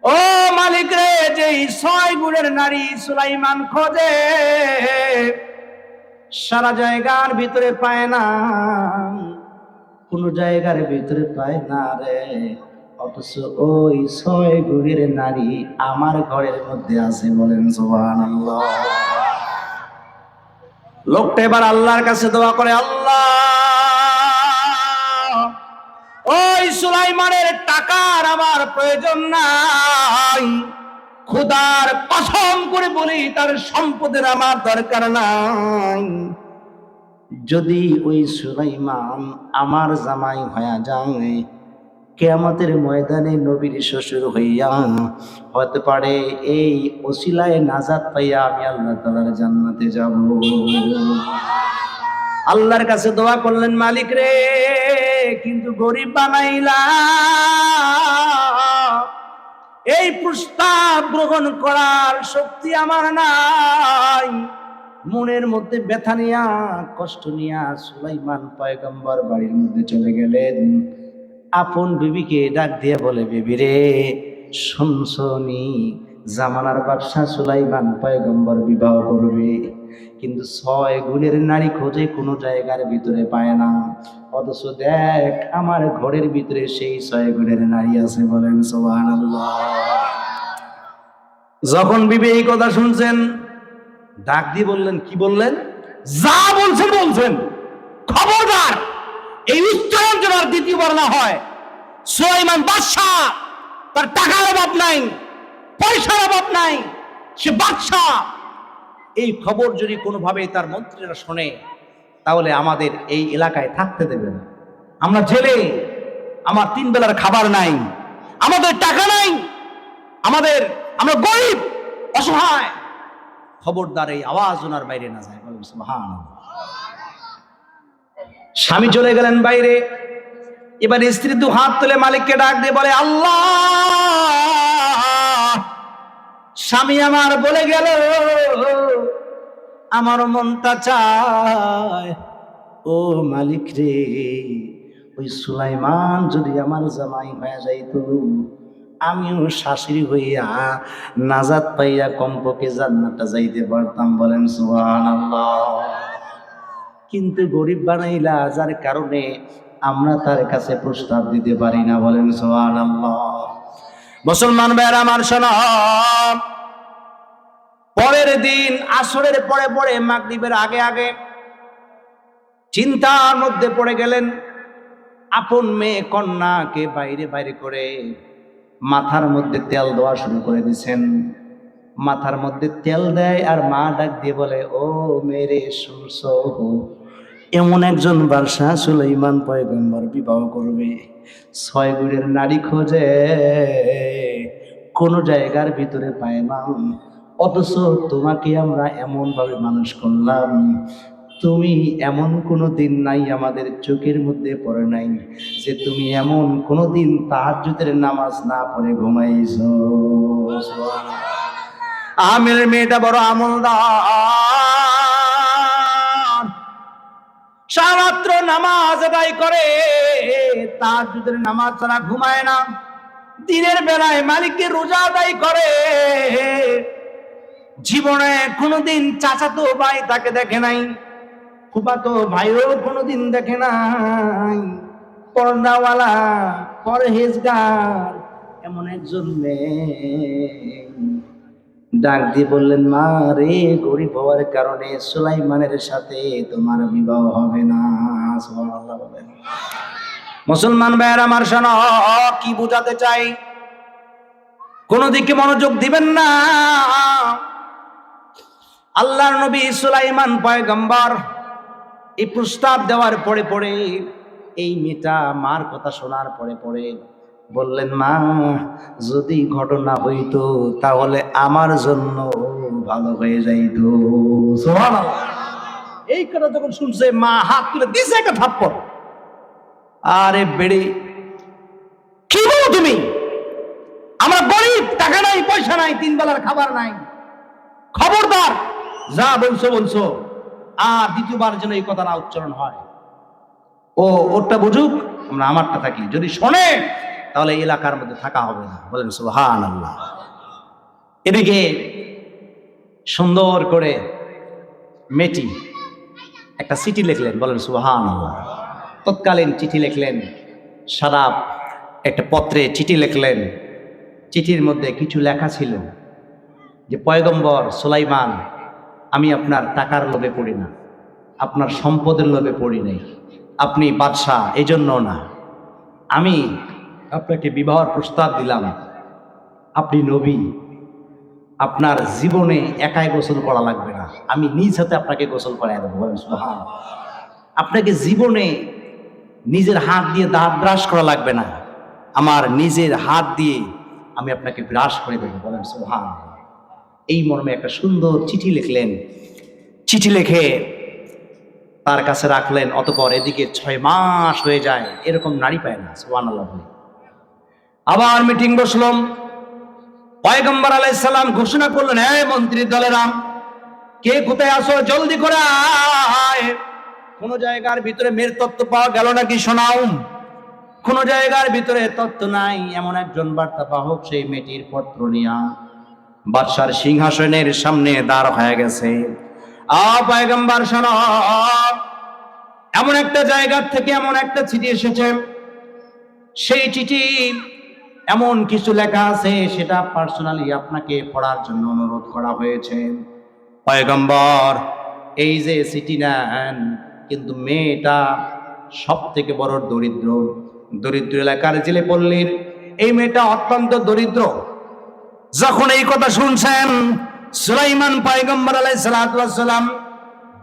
ও মালিক রে, যে 6 গুণের নারী সুলাইমান খোঁজে সারা জায়গার ভিতরে পায় না, কোন জায়গার ভিতরে পায় না রে, অথচ ওই 6 গুণের নারী আমার ঘরের মধ্যে আছে, বলেন সুবহানাল্লাহ। লোকটা এবার আল্লাহর কাছে দোয়া করে, আল্লাহ, ওই সুলাইমানের টাকার আমার প্রয়োজন নাই, খোদার কসম করে বলি তার সম্পদের আমার দরকার নাই। যদি ওই সুলাইমান আমার জামাই হয়ে যায়, কিয়ামতের ময়দানে নবীর শ্বশুর হইয়া হতে পারে এই ওসিলায় নাজাত পাইয়া আমি আল্লাহ তাআলার জান্নাতে যাব। আল্লাহর কাছে দোয়া করলেন, মালিক রে, কিন্তু গরিব বানাইলা, এই প্রস্তাব গ্রহণ করার শক্তি আমার নাই। মনের মধ্যে ব্যথা নিয়া, কষ্ট নিয়া সুলাইমান পয়গম্বর বাড়ির মধ্যে চলে গেলেন। আপন বিবিকে ডাক দিয়ে বলে, বিবি রে, শুনছনি জামানার বাদশা সুলাইমান পয়গম্বর বিবাহ করবে, কিন্তু 6 গুণের নারী খোঁজে কোনো জায়গার ভিতরে পায় না, অথচ দেখ আমার ঘরের ভিতরে সেই 6 গুণের নারী আছে, বলেন সুবহানাল্লাহ। যখন বিবি এই কথা শুনছেন, ডাক দিয়ে বললেন, কি বললেন? যা বলছেন বলছেন, খবরদার এই উচ্চারণ যেন আর দ্বিতীয়বার না হয়। সুলাইমান বাদশা, তার টাকার অভাব নাই, পয়সার অভাব নাই, সে বাদশা। এই খবর যদি কোনোভাবে তার মন্ত্রীরা শোনে, তাহলে আমাদের এই এলাকায় থাকতে দেবে না। আমরা জেলে, আমার 3 বেলার খাবার নাই, আমাদের টাকা নাই, আমরা গরিব, অসহায়। খবরদার এই আওয়াজ ওনার বাইরে না যায়, বলেন সুবহানাল্লাহ। স্বামী চলে গেলেন বাইরে। এবার স্ত্রী 2 হাত তুলে মালিককে ডাক দিয়ে বলে, আল্লাহ, স্বামী আমার বলে গেল, আমার মনটা চায়, ও মালিক রে, ওই সুলাইমান যদি আমার জামাই হয়ে যাইত, আমিও শাশুড়ি হইয়া নাজাত পাইয়া কমপক্ষে জান্নাতে যাইতে পারতাম, বলেন সুবহানাল্লাহ। কিন্তু গরিব বানাইলা, যার কারণে আমরা তার কাছে প্রস্তাব দিতে পারি না, বলেন সুবহানাল্লাহ। মুসলমান ভাইরা আমার শোনো, পরের দিন আসরের পরে পরে মাগরিবের আগে আগে চিন্তার মধ্যে পড়ে গেলেন। আপন মেয়ে কন্যাকে বাইরে বাইরে করে মাথার মধ্যে তেল দেওয়া শুরু করে দিয়েছেন। মাথার মধ্যে তেল দেয় আর মা ডাক দিয়ে বলে, ও মেরে শুনছো, এমন একজন বাদশাহ সুলাইমান পয়গম্বর বিবাহ করবে, 6 গুণের নারী খোঁজে, কোন জায়গার ভিতরে পায় না। অথচ তোমাকে আমরা এমন ভাবে মানুষ করলাম, তুমি এমন কোনো দিন নাই আমাদের চোখের মধ্যে পড়ে নাই যে তুমি এমন কোনো দিন তাহাজ্জুদের নামাজ না পড়ে ঘুমাইছো। আমের মেয়েটা বড় আমলদার, সারাত্র নামাজ আদায় করে, তাহাজ্জুদের নামাজ ছাড়া ঘুমায় না। দিনের বেলায় মালিকের রোজা আদায় করে, জীবনে কোনোদিন চাচাতো ভাই তাকে দেখে নাই, ফুফাতো ভাইও কোনোদিন দেখে নাই। পর্দাওয়ালা, পরহেজগার এমন একজন মেয়ে ডাক দিয়ে বললেন, মা রে, গরিব হওয়ার কারণে সুলাইমানের সাথে তোমার বিবাহ হবে না। সুবহানাল্লাহ বলেন। মুসলমান ভাইয়েরা আমার শোনো, কি বোঝাতে চাই? কোন দিকে মনোযোগ দিবেন না। আল্লাহর নবী সুলাইমান পয়গম্বর এই প্রস্তাব দেওয়ার পরে পরে, এই মেয়েটা মার কথা শোনার পরে পরে বললেন, মা যদি ঘটনা হইতো তাহলে আমার জন্য ভালো হয়ে যাইতো। সুবহানাল্লাহ। এই কথা যখন শুনছে, মা হাত তুলে দিছে একটা থাপ্পড়। আরে বেড়ে, কি বলো তুমি? আমরা গরিব, টাকা নাই, পয়সা নাই, 3 বেলার খাবার নাই। খবরদার, যা বলছো বলছো, আর দ্বিতীয়বার যেন এই কথাটা উচ্চারণ হয়। ও ওরটা বুঝুক, আমরা আমারটা থাকি। যদি শোনে তাহলে এলাকার মধ্যে থাকা হবে না। বলেন সুবহানাল্লাহ। এদিকে সুন্দর করে মেয়েটি একটা চিঠি লিখলেন। বলেন সুবহানাল্লাহ। তৎকালীন চিঠি লিখলেন, সাদা একটা পত্রে চিঠি লিখলেন। চিঠির মধ্যে কিছু লেখা ছিল যে, পয়গম্বর সুলাইমান, আমি আপনার টাকার লোভে পড়ি না, আপনার সম্পদের লোভে পড়ি নাই, আপনি বাদশাহ এই জন্য না, আমি আপনাকে বিবাহের প্রস্তাব দিলাম, আপনি নবী, আপনার জীবনে একাই গোসল করা লাগবে না, আমি নিজ হাতে আপনাকে গোসল করাই দেবো। বলেন সুবহানাল্লাহ। আপনাকে জীবনে নিজের হাত দিয়ে দাঁত ব্রাশ করা লাগবে না, আমার নিজের হাত দিয়ে আমি আপনাকে ব্রাশ করে দেবো। বলেন সুবহানাল্লাহ। এই মর্মে একটা সুন্দর চিঠি লিখলেন। চিঠি লিখে তার কাছে রাখলেন। অতঃপর এদিকে 6 মাস হয়ে যায়, এরকম নারী পায় না। সুবহানাল্লাহ। আবার মিটিং বসলাম। পয়গম্বর আলাইহিস সালাম ঘোষণা করলেন, হে মন্ত্রী দলেরা, কে কোথায় আসো, জলদি করে আয়। কোন জায়গার ভিতরে মেয়ের তত্ত্ব পাওয়া গেল নাকি শোনাও। কোন জায়গার ভিতরে তত্ত্ব নাই, এমন একজন বার্তা বাহক সেই মেয়েটির পত্র নিয়া বাদশার সিংহাসনের সামনে দাঁড় হয়ে গেছে। পয়গম্বর শোনো, এমন একটা জায়গার থেকে এমন একটা চিঠি এসেছে, সেই চিঠি এমন কিছু লেখা আছে, সেটা পার্সোনালি আপনাকে পড়ার জন্য অনুরোধ করা হয়েছে। পয়গম্বর, এই যে চিঠি নেন, কিন্তু মেয়েটা সব থেকে বড় দরিদ্র, দরিদ্র এলাকার জেলে পল্লীর এই মেয়েটা অত্যন্ত দরিদ্র। যখন এই কথা শুনছেন, সুলাইমান পয়গম্বর আলাইহিস সালাতু ওয়াস সালাম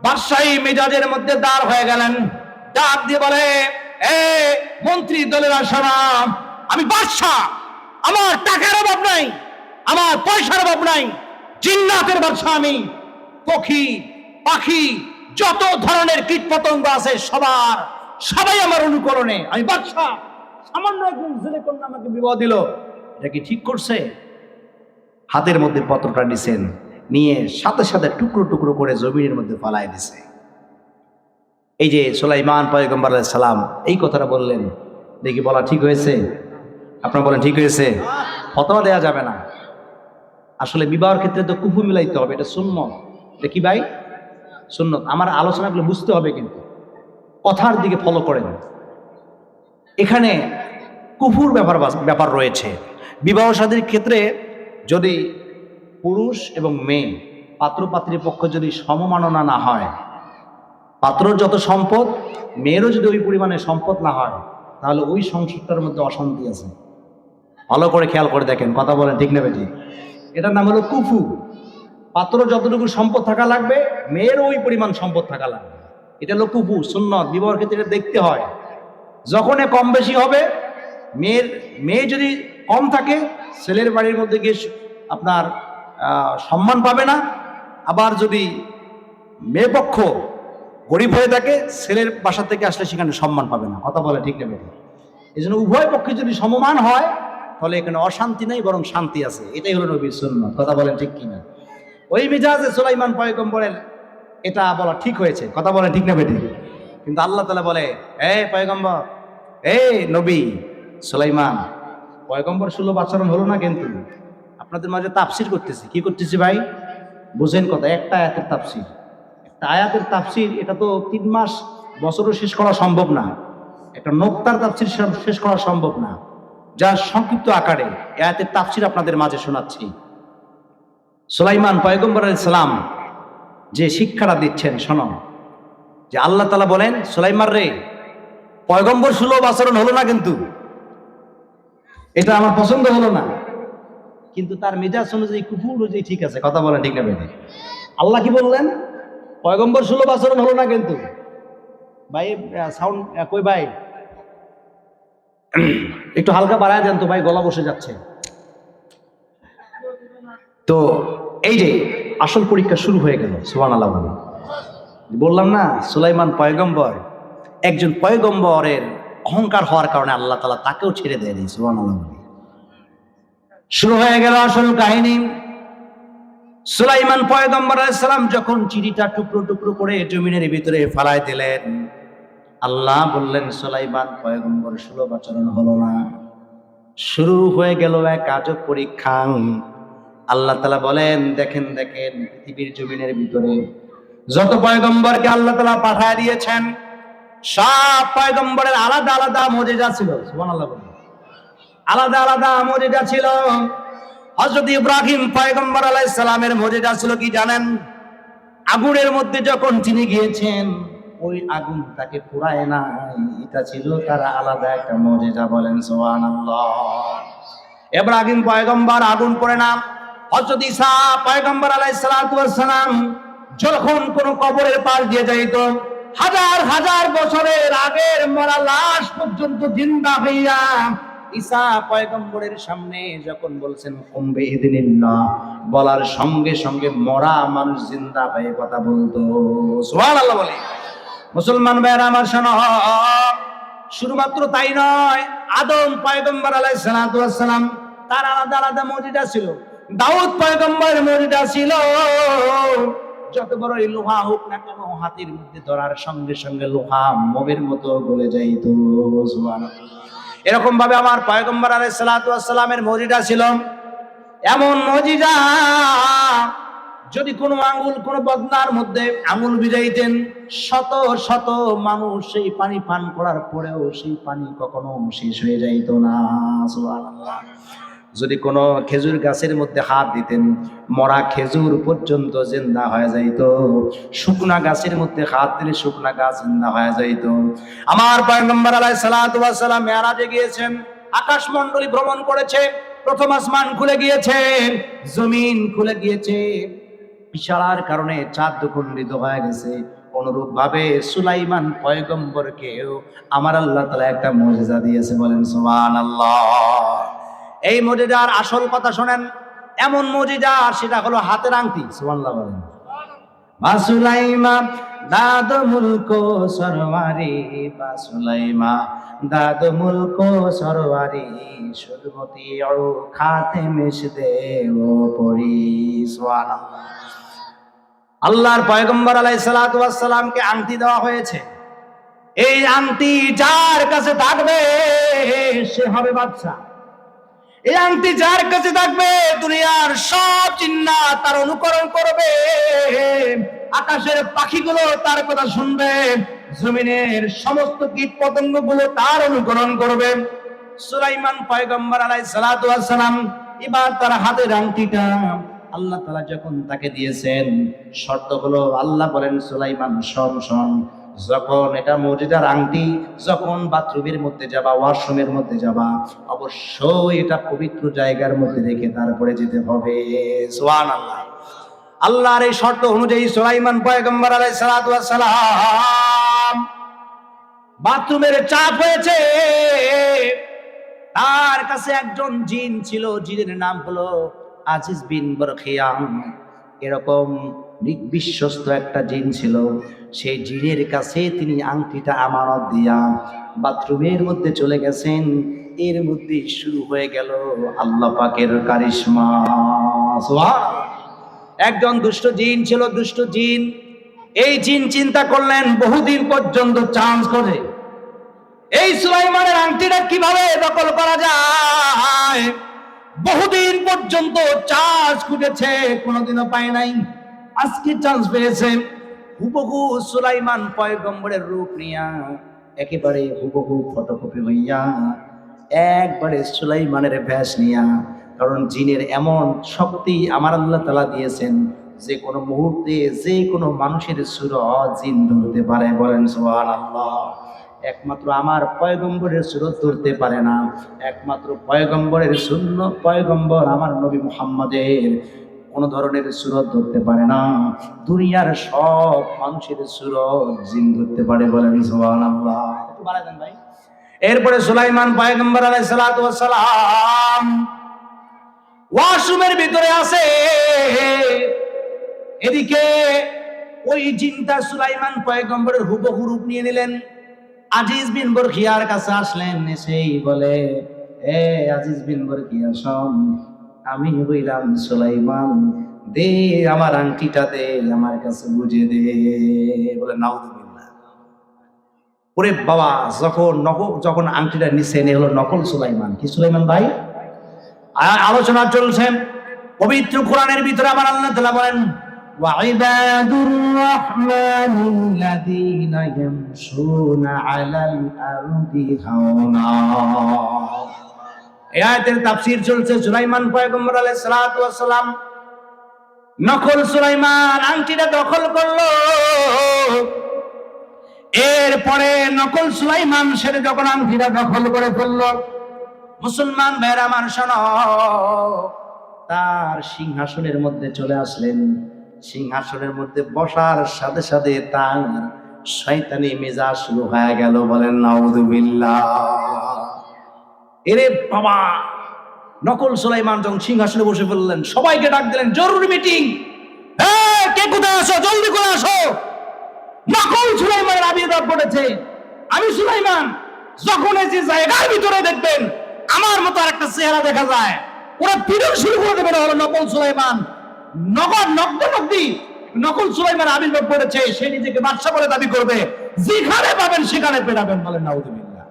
বাদশাহী মেজাজের মধ্যে দাঁড় হয়ে গেলেন। ডাক দিয়ে বলে, এ মন্ত্রী দলেরা শোনো, আমি বাদশাহ, আমার টাকার অভাব নাই, আমার পয়সার অভাব নাই, জিন্নাতের বাদশাহ আমি। পক্ষী পাখি যত ধরনের কীট পতঙ্গ আছে সবাই আমার অনুকরণে, আমি বাদশাহ। সামান্য একজন জেলে কন্যা আমাকে বিবাহ দিল, এটা কি ঠিক করছে? হাতের মধ্যে পত্রটা নিছেন, নিয়ে সাথে সাথে টুকরো টুকরো করে জমিনের মধ্যে ফালাই দিছে। এই যে সুলাইমান পয়গম্বর আলাইহিস সালাম এই কথাটা বললেন, দেখি বলা ঠিক হয়েছে? আপনারা বলেন ঠিক হয়েছে? ফতোয়া দেয়া যাবে না। আসলে বিবাহের ক্ষেত্রে তো কুফু মিলাইতে হবে, এটা সুন্নত। এটা কি ভাই? সুন্নত। আমার আলোচনাগুলো বুঝতে হবে, কিন্তু কথার দিকে ফলো করেন। এখানে কুফুর ব্যাপার রয়েছে। বিবাহ শাদীর ক্ষেত্রে যদি পুরুষ এবং মেয়ে, পাত্র পাত্রীর পক্ষ যদি সমমাননা না হয়, পাত্রর যত সম্পদ, মেয়েরও যদি ওই পরিমাণে সম্পদ না হয়, তাহলে ওই সংসারটার মধ্যে অশান্তি আছে। ভালো করে খেয়াল করে দেখেন, কথা বলেন ঠিক নেবে ঠিক। এটার নাম হলো কুফু। পাত্র যতটুকু সম্পদ থাকা লাগবে, মেয়েরও ওই পরিমাণ সম্পদ থাকা লাগবে। এটা হলো কুফু সুন্নত, বিবাহের ক্ষেত্রে এটা দেখতে হয়। যখন কম বেশি হবে, মেয়ে যদি কম থাকে ছেলের বাড়ির মধ্যে গিয়ে আপনার সম্মান পাবে না, আবার যদি মেয়ে পক্ষ গরিব হয়ে থাকে ছেলের বাসা থেকে আসলে সেখানে সম্মান পাবে না। কথা বলে ঠিক নেবে। এই জন্য উভয় পক্ষে যদি সমমান হয় তাহলে এখানে অশান্তি নেই, বরং শান্তি আছে। এটাই হলো নবীর সুন্নাত। কথা বলেন ঠিক কিনা? ওই মিজাজে সুলাইমান পয়গম্বরের এটা বলা ঠিক হয়েছে। কথা বলেন ঠিক না বেঠিক? কিন্তু আল্লাহ তাআলা বলে, এই পয়গম্বর, এই নবী সুলাইমান, পয়গম্বর সুলভ আচরণ হলো না কিন্তু। আপনাদের মাঝে তাফসির করতেছি। কি করতেছি ভাই? বুঝেন কথা। একটা আয়াতের তাফসির, একটা আয়াতের তাফসির, এটা তো 3 মাস বছরও শেষ করা সম্ভব না। একটা নোক্তার তাফসির শেষ করা সম্ভব না। যা সংক্ষিপ্ত আকারে আয়াতের তাফসির আপনাদের মাঝে শোনাচ্ছি। সুলাইমান পয়গম্বর আলাইহিস সালাম যে শিক্ষাটা দিচ্ছেন শোনো, যে আল্লাহ তাআলা বলেন, সুলাইমান রে, পয়গম্বর সুলভ আচরণ হলো না কিন্তু, এটা আমার পছন্দ হলো না, কিন্তু তার মেজাজ অনুযায়ী কুফর অনুযায়ী ঠিক আছে। কথা বলেন ঠিক না বেঠিক? আল্লাহ কি বললেন? পয়গম্বর সুলভ আচরণ হলো না কিন্তু। ভাই সাউন্ড কই ভাই, একটু হালকা বাড়ায় দেন তো ভাই, গলা বসে যাচ্ছে। তো এই যে আসল পরীক্ষা শুরু হয়ে গেল। সুবহানাল্লাহ বলে। বললাম না সুলাইমান পয়গম্বর, একজন পয়গম্বরের অহংকার হওয়ার কারণে আল্লাহ তাআলা তাকেও ছেড়ে দেয়নি। সুবহানাল্লাহ বলে। শুরু হয়ে গেল আসল কাহিনী। সুলাইমান পয়গম্বর আলাইহিস সালাম যখন চিঠিটা টুকরো টুকরো করে জমিনের ভিতরে ফালায় দিলেন, আল্লাহ বললেন, সুলাইমান পয়গম্বর সুলভ আচরণ হলো না। শুরু হয়ে গেল এক আজব পরীক্ষা। আল্লাহ তাআলা বলেন, দেখেন দেখেন, পৃথিবীর জমিনের ভিতরে যত পয়গম্বরকে আল্লাহ তাআলা পাঠায় দিয়েছেন, সব পয়গম্বরের আলাদা আলাদা মুজিজা ছিল। সুবহানাল্লাহ বলে। আলাদা আলাদা মুজিজা ছিল। হযরত ইব্রাহিম পয়গম্বর আলাইহিস সালামের মুজিজা ছিল কি জানেন? আগুনের মধ্যে যখন তিনি গিয়েছেন, ওই আগুন তাকে পোড়ায় না, এটা ছিল তার আলাদা একটা মুজিজা। বলেন সুবহানাল্লাহ। ইব্রাহিম পয়গম্বর আগুন পড়ে না। হযরত ঈসা পয়গম্বর আলাইহিস সালাতু ওয়াস সালাম যখন কোন কবরের পাশ দিয়ে যাইত, হাজার হাজার বছরের আগের মরা লাশ পর্যন্ত জিন্দা হইয়া ঈসা পয়গম্বরের সামনে যখন বলছেন কুম বিইذনিল্লাহ, বলার সঙ্গে সঙ্গে মরা মানুষ জিন্দা হয়ে কথা বলতো। সুবহানাল্লাহ বলে। মুসলমান ভাইরা আমার শোনো, শুধুমাত্র তাই নয়, আদম পয়গম্বর আলাইহিস সালাতু ওয়াস সালাম তার আলাদা আলাদা মুজিজা ছিল। দাউদ পয়গম্বরের মুজিজা ছিল, যত বড় লোহা হোক না কেন হাতের মধ্যে ধরার সঙ্গে সঙ্গে লোহা মোমের মতো গলে যাইত। সুবহানাল্লাহ। এরকম ভাবে আমার পয়গম্বর আলাইহিস সালাতু ওয়াস সালামের মুজিজা ছিল, এমন মুজিজা, যদি কোনো আঙ্গুল কোনো বদনার মধ্যে আঙ্গুল ভিজাইতেন, শত শত মানুষ সেই পানি পান করার পরেও সেই পানি কখনো শেষ হয়ে যাইত না। সুবহানাল্লাহ। যদি কোনো খেজুর গাছের মধ্যে হাত দিতেন, মরা খেজুর পর্যন্ত জিন্দা হয়ে যাইত। শুকনা গাছের মধ্যে হাত দিলে শুকনা গাছ জিন্দা হয়ে যাইত। আমার পয়গম্বর আলাইহিস সালাতু ওয়াস সালাম মেরাজে গিয়েছেন, আকাশমণ্ডলী ভ্রমণ করেছে, প্রথম আসমান খুলে গিয়েছে, জমিন খুলে গিয়েছে, ইশারার কারণে চাঁদ দুখণ্ডিত হয়ে গেছে। অনুরূপ ভাবে সুলাইমান পয়গম্বরকেও আমার আল্লাহ তাআলা একটা মুজিজা দিয়েছে। বলেন সুবহানাল্লাহ। এই মুজিজার আসল কথা শোনেন, এমন মুজিজা, সেটা হলো হাতের আংটি। সুবহানাল্লাহ বলেন। বাসুলাইমা দাদ মুলকো সরওয়ারি, বাসুলাইমা দাদ মুলকো সরওয়ারি, সুদমতি ও খাতেমেশ দে ও পরি। সুবহানাল্লাহ। আল্লাহর পয়গম্বর আলাইহিস সালাতু ওয়াস সালামকে আংটি দেওয়া হয়েছে। এই আংটি যার কাছে থাকবে সে হবে বাদশা। এই আংটি যার কাছে থাকবে দুনিয়ার সব জিন্নাত তার অনুকরণ করবে, আকাশের পাখিগুলো তার কথা শুনবে, জমিনের সমস্ত কীট পতঙ্গগুলো তার অনুকরণ করবে। সুলাইমান পয়গম্বর আলাইহিস সালাতু ওয়াস সালাম এবার তার হাতের আংটিটা আল্লাহ তাআলা যখন তাকে দিয়েছেন, শর্ত হলো, আল্লাহ বলেন সুলাইমান শোন শোন, যখন এটা মুজিজার আংটি, যখন বাথরুমের মধ্যে যাবা, ওয়াশরুমের মধ্যে যাবা, অবশ্যই এটা পবিত্র জায়গার মধ্যে রেখে তারপরে যেতে হবে। সুবহানাল্লাহ। আল্লাহর এই শর্ত অনুযায়ী সুলাইমান পয়গম্বর আলাইহিস সালাতু ওয়াস সালাম বাথরুমের চাপ হয়েছে। তার কাছে একজন জিন ছিল, জিনের নাম হলো আজিজ বিন বরখিয়াম। এরকম বিশ্বস্ত একটা জিন ছিল। সেই জিনের কাছে তিনি আংটিটা আমানত দিয়া বাথরুমের মধ্যে চলে গেছেন। এর মধ্যে শুরু হয়ে গেল আল্লাহ পাকের কারিশমা। সুবহানাল্লাহ। একজন দুষ্ট জিন ছিল, দুষ্ট জিন। এই জিন চিন্তা করলেন বহুদিন পর্যন্ত চান্স করে এই সুলাইমানের আংটিটা কিভাবে দখল করা যায়। বহুদিন পর্যন্ত চান্স খুঁজেছে, কোনোদিনও পায় নাই। আজকে চান্স পেয়েছে। হুবহু সুলাইমান পয়গম্বরের রূপ নিয়া, একেবারে হুবহু ফটোকপি হইয়া, একবারে সুলাইমানের ভেষ নিয়া। কারণ জিনের এমন শক্তি আমার আল্লাহ তাআলা দিয়েছেন, যে কোনো মুহূর্তে যে কোনো মানুষের সুরত জিন ধরতে পারে। বলেন সুবহানাল্লাহ। একমাত্র আমার পয়গম্বরের সুরত ধরতে পারে না। একমাত্র পয়গম্বরের সুন্নত পয়গম্বর আমার নবী মুহাম্মদের কোন ধরনের সুরত ধরতে পারে না। দুনিয়ার সব মানুষের সুরত জিন ধরতে পারে। বলেন সুবহানাল্লাহ। একটু বাড়ায় দেন ভাই। এরপরে সুলাইমান পয়গম্বর আলাইহিস সালাতু ওয়াস সালাম ওয়াশরুমের ভিতরে আছে। এদিকে ওই জিনটা সুলাইমান পয়গম্বরের হুবহু রূপ নিয়ে নিলেন। আজিজ বিন বরখিয়ার কাছে আসলেন, এসেই বলে, এ আজিজ বিন বরখিয়া শোন, আমি হইলাম সুলাইমান, দে আমার আংটিটা দে, আমার কাছে বুঝে দে। বলে নাউযুবিল্লাহ। ওরে বাবা, যখন আংটিটা নিচে নে হলো নকল সুলাইমান। কি সুলাইমান ভাই? আলোচনা চলছে পবিত্র কোরআনের ভিতরে আমার আল্লাহ তাআলা বলেন, وعباد الرحمن الذين يمشون على الأرض هونا। এই আয়াতের তাফসীর চলছে। সুলাইমান পয়গম্বর আলাইহিস সালাতু ওয়াস সালাম নকল সুলাইমান আংটিটা দখল করলো। এরপরে নকল সুলাইমান সেটা যখন আংটিটা দখল করে ফেললো, মুসলমান ভাইরা আমার শোনো, তার সিংহাসনের মধ্যে চলে আসলেন। সিংহাসনের মধ্যে বসার সাথে সাথে তার শয়তানি মেজাজ শুরু হয়ে গেল। বলেন নাউযুবিল্লাহ। এরে বাবা, নকল সুলাইমান যখন সিংহাসনে বসে পড়লেন, সবাইকে ডাক দিলেন, জরুরি মিটিং। কে কোথায় আসো, জলদি করে আসো। নকল সুলাইমানের আবির্ভাব ঘটেছে। আমি সুলাইমান, যখন যে জায়গার ভিতরে দেখবেন আমার মতো আর একটা চেহারা দেখা যায়, ওরা পিড়ন শুরু করে দেবে। হলো নকল সুলাইমান। নকল সুলাইমান আবির্ভাব করেছে। সে নিজেকে বাদশা বলে দাবি করবে, যেখানে পাবেন সেখানে পেরাবেন। বলেন নাউযুবিল্লাহ।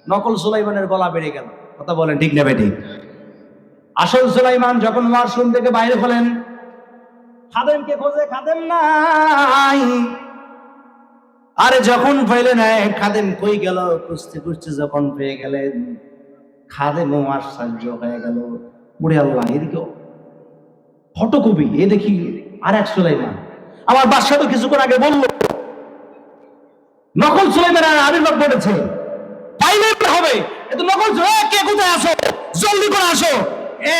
নকল সুলাইমানের গলা বেড়ে গেল। কথা বলেন ঠিক না বেঠিক? আসল সুলাইমান যখন ওয়াশরুম থেকে বাইরে হলেন, খাদেমকে খোঁজে, খাদেম নাই। আরে যখন পেলেন, খাদেম কই গেল, খুঁজতে খুঁজতে যখন পেয়ে গেলেন, খাদেমও আশ্চর্য হয়ে গেল। ওরে আল্লাহ, এদিকে ফটোকপি, এ দেখি আর এক সুলাইমান। আমার বাদশা তো কিছুক্ষণ আগে বললো নকল সুলাইমানের আবির্ভাব ঘটেছে, পাইলে হবে। কিন্তু নকল কে কোথায় আসো, জলদি করে আসো।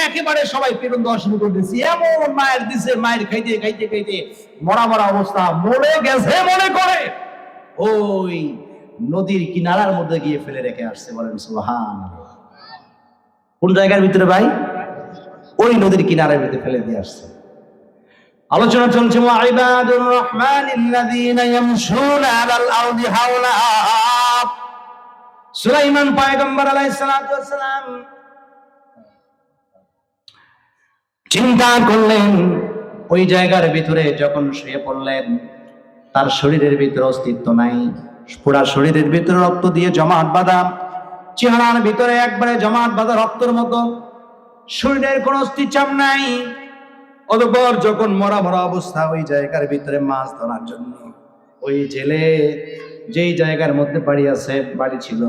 একেবারে সবাই পেরন দেওয়া শুরু করে দিয়েছি। এমন মায়ের দিছে, মায়ের খাইতে খাইতে খাইতে মরা মরা অবস্থা, মরে গেছে মনে করে ওই নদীর কিনারার মধ্যে গিয়ে ফেলে রেখে আসছে। বলেন সুবহানাল্লাহ। কোন জায়গার ভিতরে ভাই? ওই নদীর কিনারের ভিতরে ফেলে দিয়ে আসছে। আলোচনা চলছে ওয়াইবাদুর রহমানিল্লাযীনা ইয়ামশুনা আলাল আরদি হাওলা। সুলাইমান পয়গম্বর আলাইহিস সালাতু ওয়াস সালাম চিন্তা করলেন, ওই জায়গার ভিতরে যখন শুয়ে পড়লেন, তার শরীরের ভিতরে অস্তিত্ব নাই। পুরা শরীরের ভিতরে রক্ত দিয়ে জমাট বাঁধা, চেহারার ভিতরে একবারে জমাট বাঁধা রক্তের মতো, শরীরের কোনো অস্তিচাপ নাই। অতঃপর যখন মরা মরা অবস্থা, ওই জায়গার ভিতরে মাছ ধরার জন্য ওই জেলে যেই জায়গার মধ্যে বাড়ি ছিল,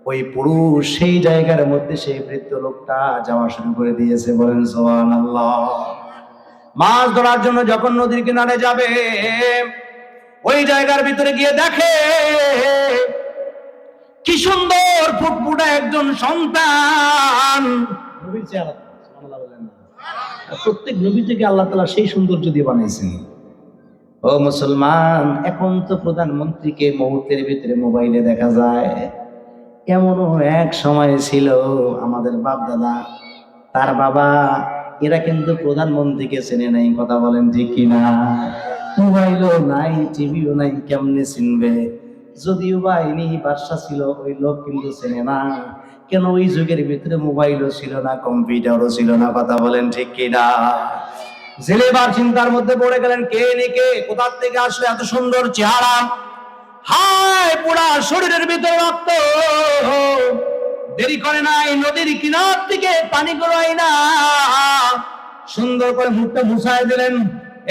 ওই পুরুষ সেই জায়গার মধ্যে সেই বৃদ্ধ লোকটা যাওয়া শুরু করে দিয়েছে। বলেন সুবহানাল্লাহ। মাছ ধরার জন্য যখন নদীর কিনারে যাবে, ওই জায়গার ভিতরে গিয়ে দেখে কি সুন্দর ফুটফুটে একজন সন্তান। আর প্রত্যেক নবী থেকে আল্লাহ তাআলা সেই সৌন্দর্য দিয়ে বানাইছেন। ও মুসলমান, এখন তো প্রধানমন্ত্রীকে মুহূর্তের ভিতরে মোবাইলে দেখা যায়। এমনও এক সময় ছিল আমাদের বাপ দাদা, তার বাবা, এরা কিন্তু প্রধানমন্ত্রীকে চেনে নাই। কথা বলেন ঠিক কিনা? মোবাইলও নাই, টিভিও নাই, কেমনে চিনবে? যদিও বা ইনি বাদশা ছিল, ওই লোক কিন্তু চেনে না। কেন? ওই যুগের ভিতরে মোবাইলও ছিল না, কম্পিউটারও ছিল না। কথা বলেন ঠিক কিনা? জেলেবার চিন্তার মধ্যে পড়ে গেলেন, কে নেকে কোথা থেকে আসলে এত সুন্দর চেহারা, হায় পুরা শরীরের ভিতরে রক্ত। দেরি করে নাই, নদীর কিনার থেকে পানি গড়াই না, সুন্দর করে মুখটা মুছায় দিলেন।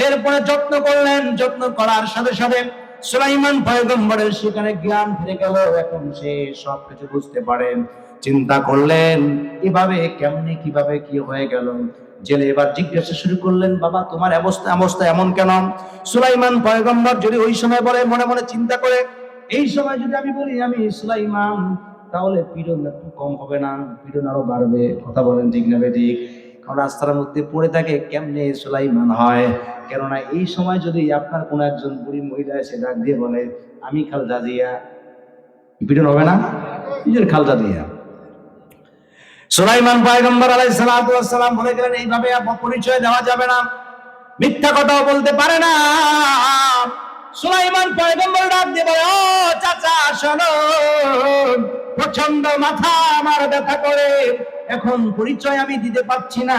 এরপরে যত্ন করলেন, যত্ন করার সাথে সাথে সুলাইমান পয়গম্বরের সেখানে জ্ঞান ফিরে গেল। এখন সে সবকিছু বুঝতে পারেন। চিন্তা করলেন এভাবে কেমনে, কিভাবে কি হয়ে গেল। জেলে এবার জিজ্ঞাসা শুরু করলেন, বাবা তোমার অবস্থা এমন কেন? সুলাইমান পয়গম্বর যদি ওই সময় বলে, মনে মনে চিন্তা করে, এই সময় যদি আমি বলি আমি সুলাইমান, তাহলে পীড়ন একটু কম হবে না? পীড়ন আরো বাড়বে। কথা বলেন ঠিক না ঠিক? কারণ রাস্তার মধ্যে পড়ে থাকে, কেমনে সুলাইমান হয়? কেননা এই সময় যদি আপনার কোন একজন বুড়ি মহিলা এসে ডাক দিয়ে বলে আমি খালদা জিয়া, পীড়ন হবে না? নিজের খালদা জিয়া। সুলাইমান পয়গম্বর আলাইহিস সালাতু ওয়াস সালাম বলে গেলেন, এইভাবে পরিচয় দেওয়া যাবে না, মিথ্যা কথাও বলতে পারে না। সুলাইমান পয়গম্বর ডাক দিয়ে বলে, ও চাচা শোনো, প্রচন্ড মাথা আমার ব্যথা করে, এখন পরিচয় আমি দিতে পারছি না,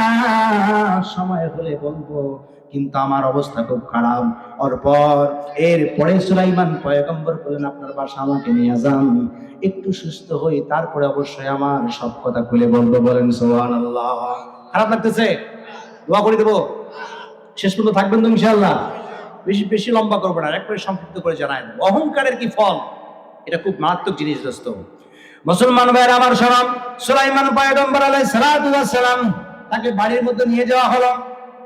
সময় হলে বলবো, কিন্তু আমার অবস্থা খুব খারাপ। এরপরে সুলাইমান পয়গম্বর বলেন, আপনার বাসা আমাকে নিয়ে যান, একটু সুস্থ হই, তারপরে অবশ্যই আমার সব কথা খুলে বলবো। বলেন সুবহানাল্লাহ। খারাপ লাগতেছে? দোয়া করে দেবো। শেষ পর্যন্ত থাকবেন তো ইনশাআল্লাহ? বেশি বেশি লম্বা করবো না, একবারে সংক্ষিপ্ত করে জানাই দেবো। অহংকারের কি ফল, এটা খুব মারাত্মক জিনিস দোস্ত। মুসলমান ভাইয়ের আমার শোনাম, সুলাইমান পয়গম্বর আলাইহিস সালাতু ওয়াস সালাম তাকে বাড়ির মধ্যে নিয়ে যাওয়া হলো।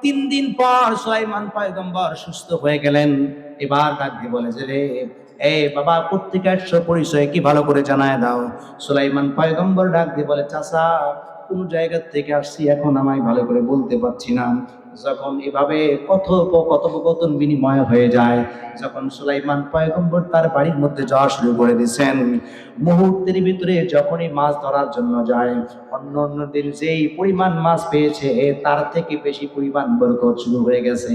3 দিন পর সুলাইমান পয়গম্বর সুস্থ হয়ে গেলেন। এবার ডাক দিয়ে বলে যে, রে এই বাবা প্রত্যেকের পরিচয় কি ভালো করে জানায় দাও। সুলাইমান পয়গম্বর ডাক দিয়ে বলে, চাচা কোন জায়গা থেকে আসছি এখন আমায় ভালো করে বলতে পারছি না। যখন এভাবে কথোপকথন বিনিময় হয়ে যায়, যখন সুলাইমান পয়গম্বর তার বাড়ির মধ্যে যাওয়া শুরু করে দিয়েছেন, মুহূর্তের ভিতরে যখনই মাছ ধরার জন্য যায়, অন্য অন্য দিন যেই পরিমাণ মাছ পেয়েছে তার থেকে বেশি পরিমাণ বরকত শুরু হয়ে গেছে।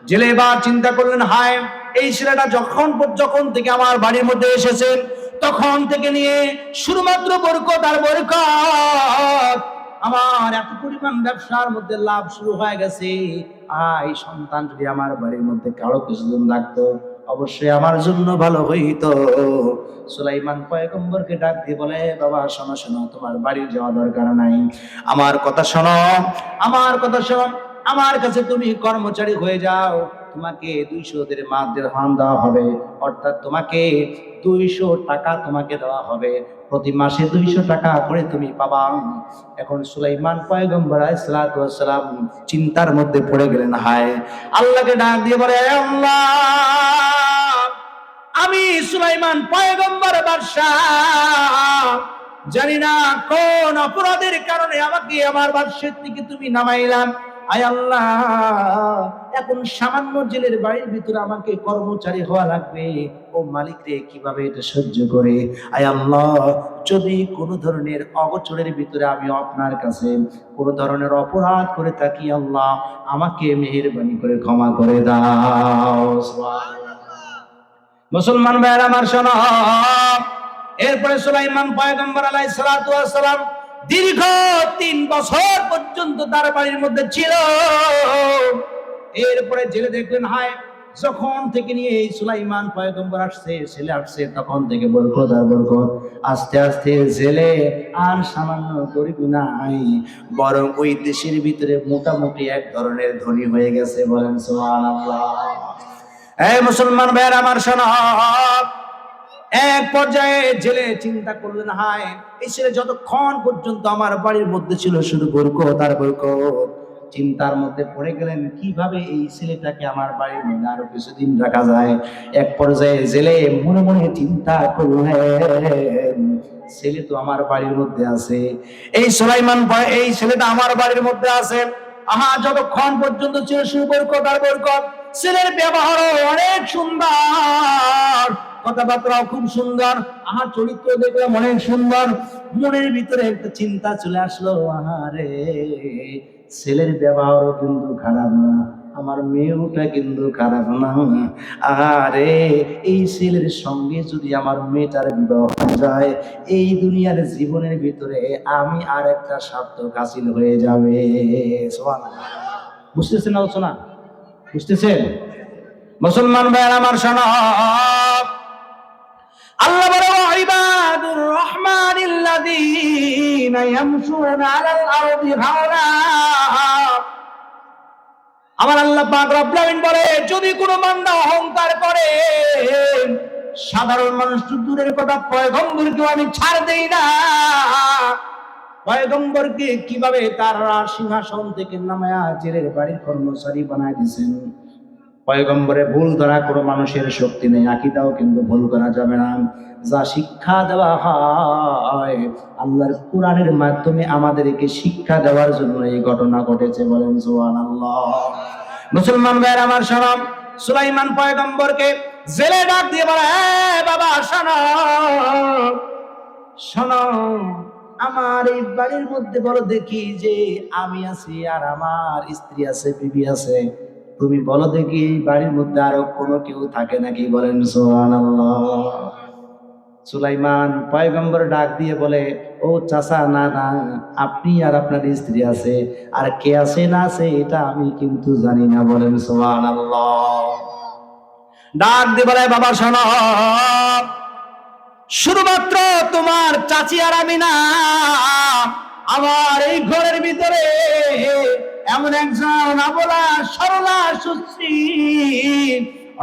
জেলে এবার চিন্তা করলেন, হায় এই ছেলেটা যখন থেকে আমার বাড়ির মধ্যে এসেছে, তখন থেকে নিয়ে শুধুমাত্র বরকত আর বরকত, আমার এত পরিমাণ ব্যবসার মধ্যে লাভ শুরু হয়ে গেছে। এই সন্তান যদি আমার বাড়ির মধ্যে কারো কিছুদিন লাগতো, অবশ্যই আমার জন্য ভালো হইতো। সুলাইমান পয়গম্বরকে ডাক দিয়ে বলে, বাবা শোনো শোনো, তোমার বাড়ি যাওয়া দরকার নাই, আমার কথা শোনো, আমার কথা শোনো, আমার কাছে তুমি কর্মচারী হয়ে যাও, তোমাকে 200 দিরহাম দেওয়া হবে, অর্থাৎ তোমাকে 200 টাকা তোমাকে দেওয়া হবে, প্রতি মাসে 200 টাকা করে তুমি পাবা। এখন সুলাইমান পয়গম্বর আলাইহিস সালাতু ওয়াস সালাম চিন্তার মধ্যে পড়ে গেলেন। হায়, আল্লাহকে ডাক দিয়ে বলে, আল্লাহ আমি সুলাইমান পয়গম্বর বাদশাহ, জানি না কোন অপরাধের কারণে আমাকে আমার বাদশাহ থেকে তুমি নামাইলাম। আয় আল্লাহ, এখন সামান্য জেলের বাড়ির ভিতরে আমাকে কর্মচারী হওয়া লাগবে। ও মালিক রে, কিভাবে এটা সহ্য করে? আয় আল্লাহ, যদি কোন ধরনের অগোচরের ভিতরে আমি আপনার কাছে কোন ধরনের অপরাধ করে থাকি, আল্লাহ আমাকে মেহেরবানি করে ক্ষমা করে দাও। মুসলমান ভাইয়ের আমার শোনো, এরপরে সুলাইমান পয়গম্বর আলাইহিস সালাতু ওয়াস সালাম দীর্ঘ 3 বছর পর্যন্ত তার বাড়ির মধ্যে ছিল। এরপরে জেলে দেখলেন, হায় যখন থেকে নিয়ে এই সুলাইমান পয়গম্বর আসছে, ছেলে আসছে, তখন থেকে বরকত আর বরকত। আস্তে আস্তে জেলে আর সামান্য গরিব নাই, বরং ওই দেশের ভিতরে মোটামুটি এক ধরনের ধনী হয়ে গেছে। বলেন সুবহানাল্লাহ। এই মুসলমান ভাইয়ের আমার শোনো, এক পর্যায়ে জেলে চিন্তা করলেন, হায় এই ছেলে যতক্ষণ পর্যন্ত আমার বাড়ির মধ্যে ছিল শুধু বরকত আর বরকত, চিন্তার মধ্যে পড়ে গেলেন কিভাবে এই ছেলেটাকে আমার বাড়ির মধ্যে আরো কিছুদিন রাখা যায়। এক পর্যায়ে জেলে মনে মনে চিন্তা করলেন, ছেলে তো আমার বাড়ির মধ্যে আছে, এই সুলাইমান ভাই এই ছেলেটা আমার বাড়ির মধ্যে আছে। আহা, যতক্ষণ পর্যন্ত ছিল শুরু বরকত আর বরকত, ছেলের ব্যবহারও অনেক সুন্দর, কথাবার্তাও খুব সুন্দর, আহা চরিত্র দেখলাম অনেক সুন্দর। মনের ভিতরে একটা চিন্তা চলে আসলো, আহারে ছেলের ব্যবহারও কিন্তু খারাপ না, আমার মেয়েটা কিন্তু খারাপ না, আরে এই ছেলের সঙ্গে যদি আমার মেয়েটার বিবাহ হয়ে যায়, এই দুনিয়ার জীবনের ভিতরে আমি আর একটা সার্থক হাসিল হয়ে যাবে। সুবহানাল্লাহ। বুঝতেছেন আলোচনা? বুঝতেছেন? মুসলমান ভাইয়ের আমার শোনো, আল্লাহ বলে ইবাদুর রহমানিল্লাযীনা ইয়ামশুনা আলাল আরদি হাওলা। আমার আল্লাহ পাক রব্বুল আলামিন বলে, যদি কোনো বান্দা অহংকার করে, সাধারণ মানুষ তো দূরের কথা, পয়গম্বরকে আমি ছাড় দেই না। পয়গম্বরকে কিভাবে তার সিংহাসন থেকে নামায়া জেলের বাড়ির কর্মচারী বানায় দিয়েছেন। পয়গম্বরে ভুল ধরা কোনো মানুষের শক্তি নেই, আকীদাও কিন্তু ভুল করা যাবে না। যা শিক্ষা দেওয়া হয় আল্লাহর কোরআনের মাধ্যমে আমাদেরকে শিক্ষা দেওয়ার জন্য এই ঘটনা ঘটেছে, বলেন সুবহানাল্লাহ। মুসলমান ভাইয়ের আমার শোনো, সুলাইমান পয়গম্বরকে জেলে ডাক দিয়ে বলে, বাবা শোনো শোনো, আমার এই বাড়ির মধ্যে বলো দেখি যে আমি আছি আর আমার স্ত্রী আছে, বিবি আছে, তুমি বলো দেখি এই বাড়ির মধ্যে আরো কোনো কেউ থাকে নাকি, বলেন সুবহানাল্লাহ। সুলাইমান পয়গম্বর ডাক দিয়ে বলে, ও চাচা, না না, আপনি আর আপনার স্ত্রী আছে, আর কে আছে না আছে এটা আমি কিন্তু জানি না, বলেন সুবহানাল্লাহ। ডাক দিয়ে বলে, বাবা শোনো, শুধুমাত্র তোমার চাচি আর আমি না, আমার এই ঘরের ভিতরে এমন একজন আবলা সরলা সুশ্রী